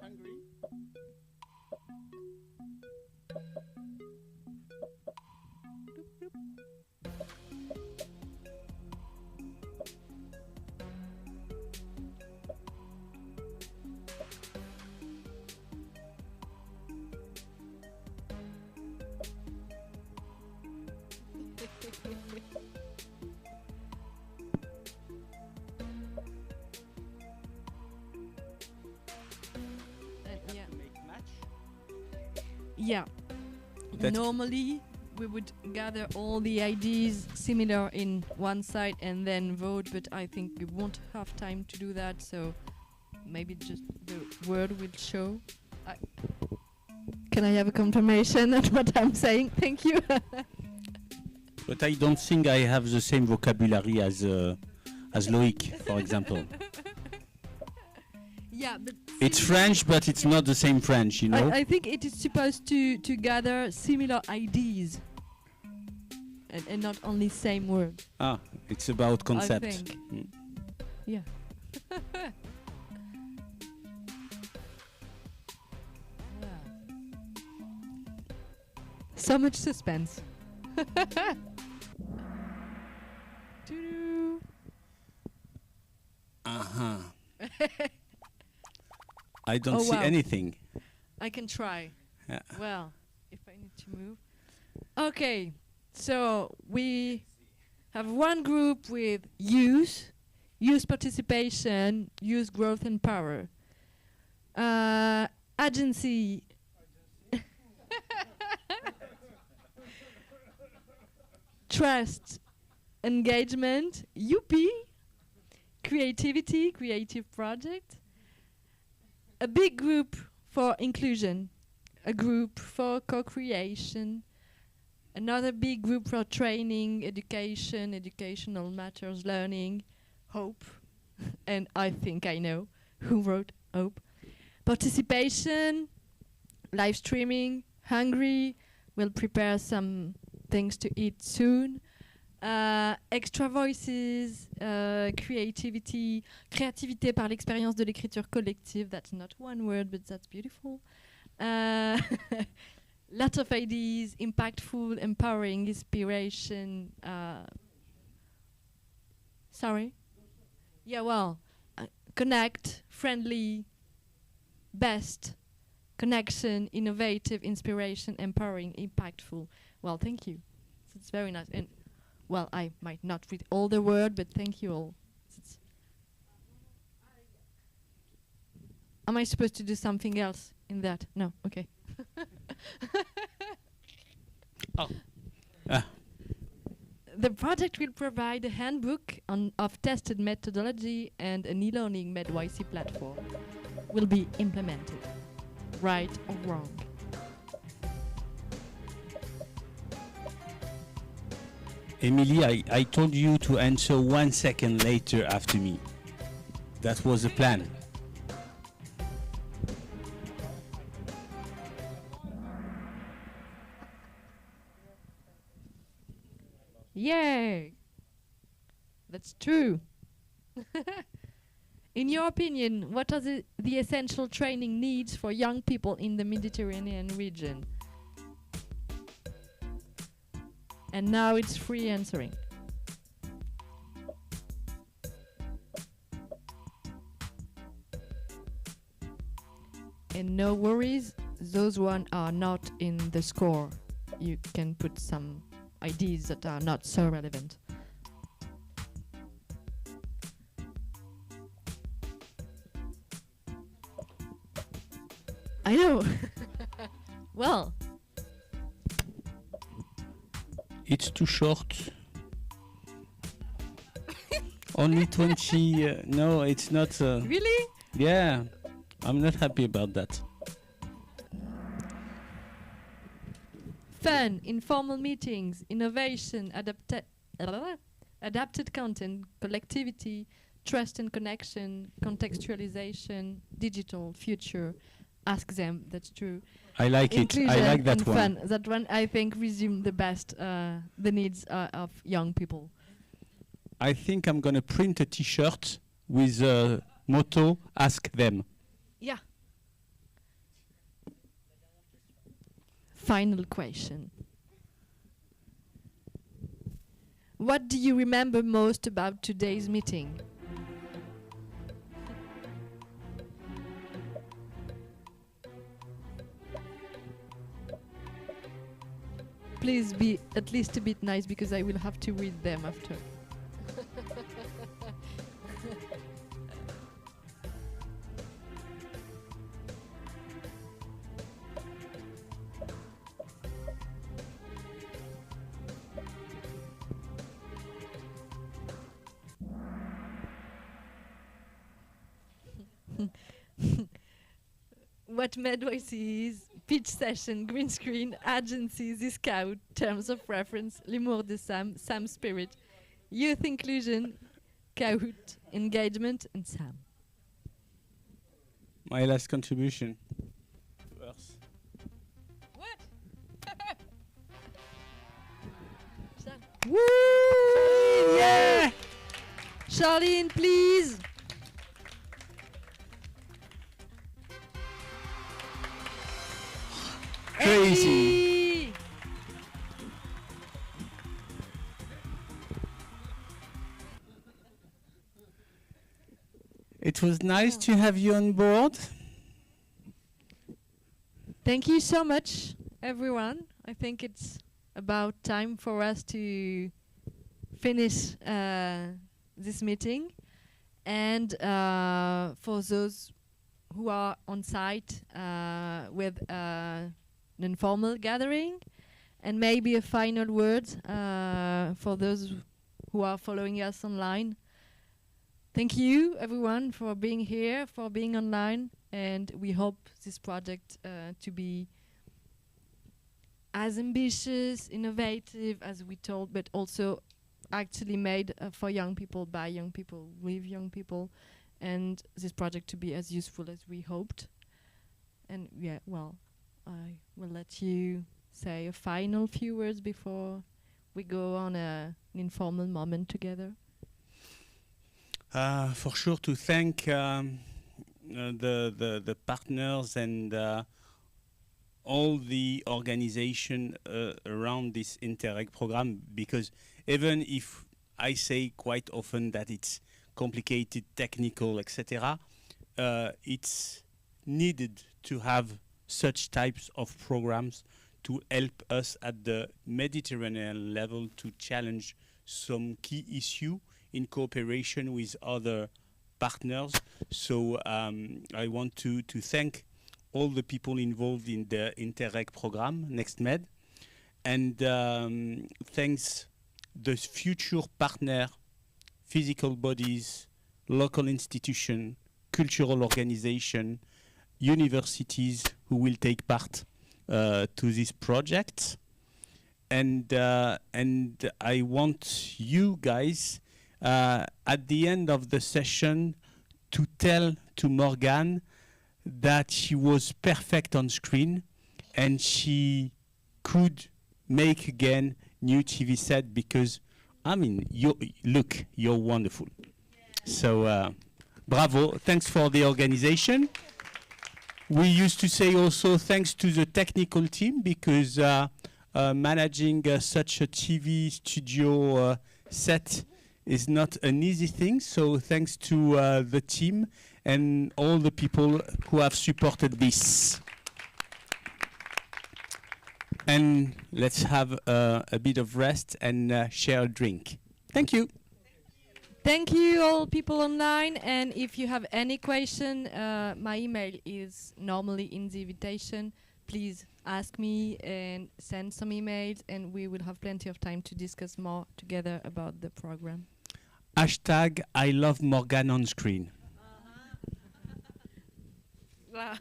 Hungry?
Yeah.
That's
Normally, we would gather all the ideas similar in one site and then vote, but I think we won't have time to do that, so maybe just the word will show. Can I have a confirmation at what I'm saying? Thank you.
But I don't think I have the same vocabulary as Loic, for example.
Yeah, but
It's French, but it's not the same French, you know?
I think it is supposed to gather similar ideas and not only same word.
Ah, it's about concept.
I think.
Mm.
Yeah. So much suspense. Doo-doo.
Uh-huh. I don't
Oh,
see
wow.
anything.
I can try.
Yeah.
Well, if I need to move. Okay, so we have one group with youth participation, youth growth and power. Agency. Trust, engagement, UP, creativity, creative project. A big group for inclusion, a group for co-creation, Another big group for training, education, educational matters, learning, hope, and I think I know who wrote hope. Participation, live streaming, hungry, we'll prepare some things to eat soon. Extra voices, creativity, créativité par l'expérience de l'écriture collective, that's not one word, but that's beautiful. Lots of ideas, impactful, empowering, inspiration. Sorry? Yeah, well, connect, friendly, best, connection, innovative, inspiration, empowering, impactful. Well, thank you. It's very nice. And well, I might not read all the word, but thank you all. Am I supposed to do something else in that? No, okay.
Oh.
The project will provide a handbook of tested methodology, and an e-learning MedYCI platform will be implemented, right or wrong.
Emily, I told you to answer 1 second later after me. That was the plan.
Yay! That's true. In your opinion, what are the essential training needs for young people in the Mediterranean region? And now it's free answering. And no worries, those ones are not in the score. You can put some ideas that are not so relevant. I know. Well,
It's too short. Only 20. No, it's not.
really?
Yeah, I'm not happy about that.
Fun, informal meetings, innovation, adapted content, collectivity, trust and connection, contextualization, digital, future. Ask them, that's true.
I like it. I
Inclusion
like that
and
one.
fun. That one, I think, resume the best the needs of young people.
I think I'm gonna print a T-shirt with a motto: "Ask them."
Yeah. Final question. What do you remember most about today's meeting? Please be at least a bit nice, because I will have to read them after. What MedYCI is: pitch session, green screen, agencies, scout, terms of reference, l'humour de Sam, Sam spirit, youth inclusion, Kahoot, engagement, and Sam.
My last contribution. First.
What? Woo! Yeah! Charlene, please.
Crazy.
Hey!
It was nice to have you on board.
Thank you so much, everyone. I think it's about time for us to finish this meeting. And for those who are on site with an informal gathering, and maybe a final word for those who are following us online. Thank you, everyone, for being here, for being online, and we hope this project to be as ambitious, innovative as we told, but also actually made for young people, by young people, with young people, and this project to be as useful as we hoped. And yeah, well, I will let you say a final few words before we go on an informal moment together.
For sure, to thank the partners and all the organization around this Interreg program, because even if I say quite often that it's complicated, technical, etc., it's needed to have such types of programs to help us at the Mediterranean level to challenge some key issue in cooperation with other partners. So I want to thank all the people involved in the Interreg program, NextMed, and thanks the future partner, physical bodies, local institution, cultural organization, universities who will take part to this project. And I want you guys at the end of the session to tell to Morgane that she was perfect on screen and she could make again new TV set, because I mean, you're wonderful. So bravo, thanks for the organization. We used to say also thanks to the technical team, because managing such a TV studio set is not an easy thing. So thanks to the team and all the people who have supported this. And let's have a bit of rest and share a drink. Thank you.
Thank you all people online, and if you have any question, my email is normally in the invitation. Please ask me and send some emails, and we will have plenty of time to discuss more together about the program.
Hashtag I love Morgane on screen.
Uh-huh.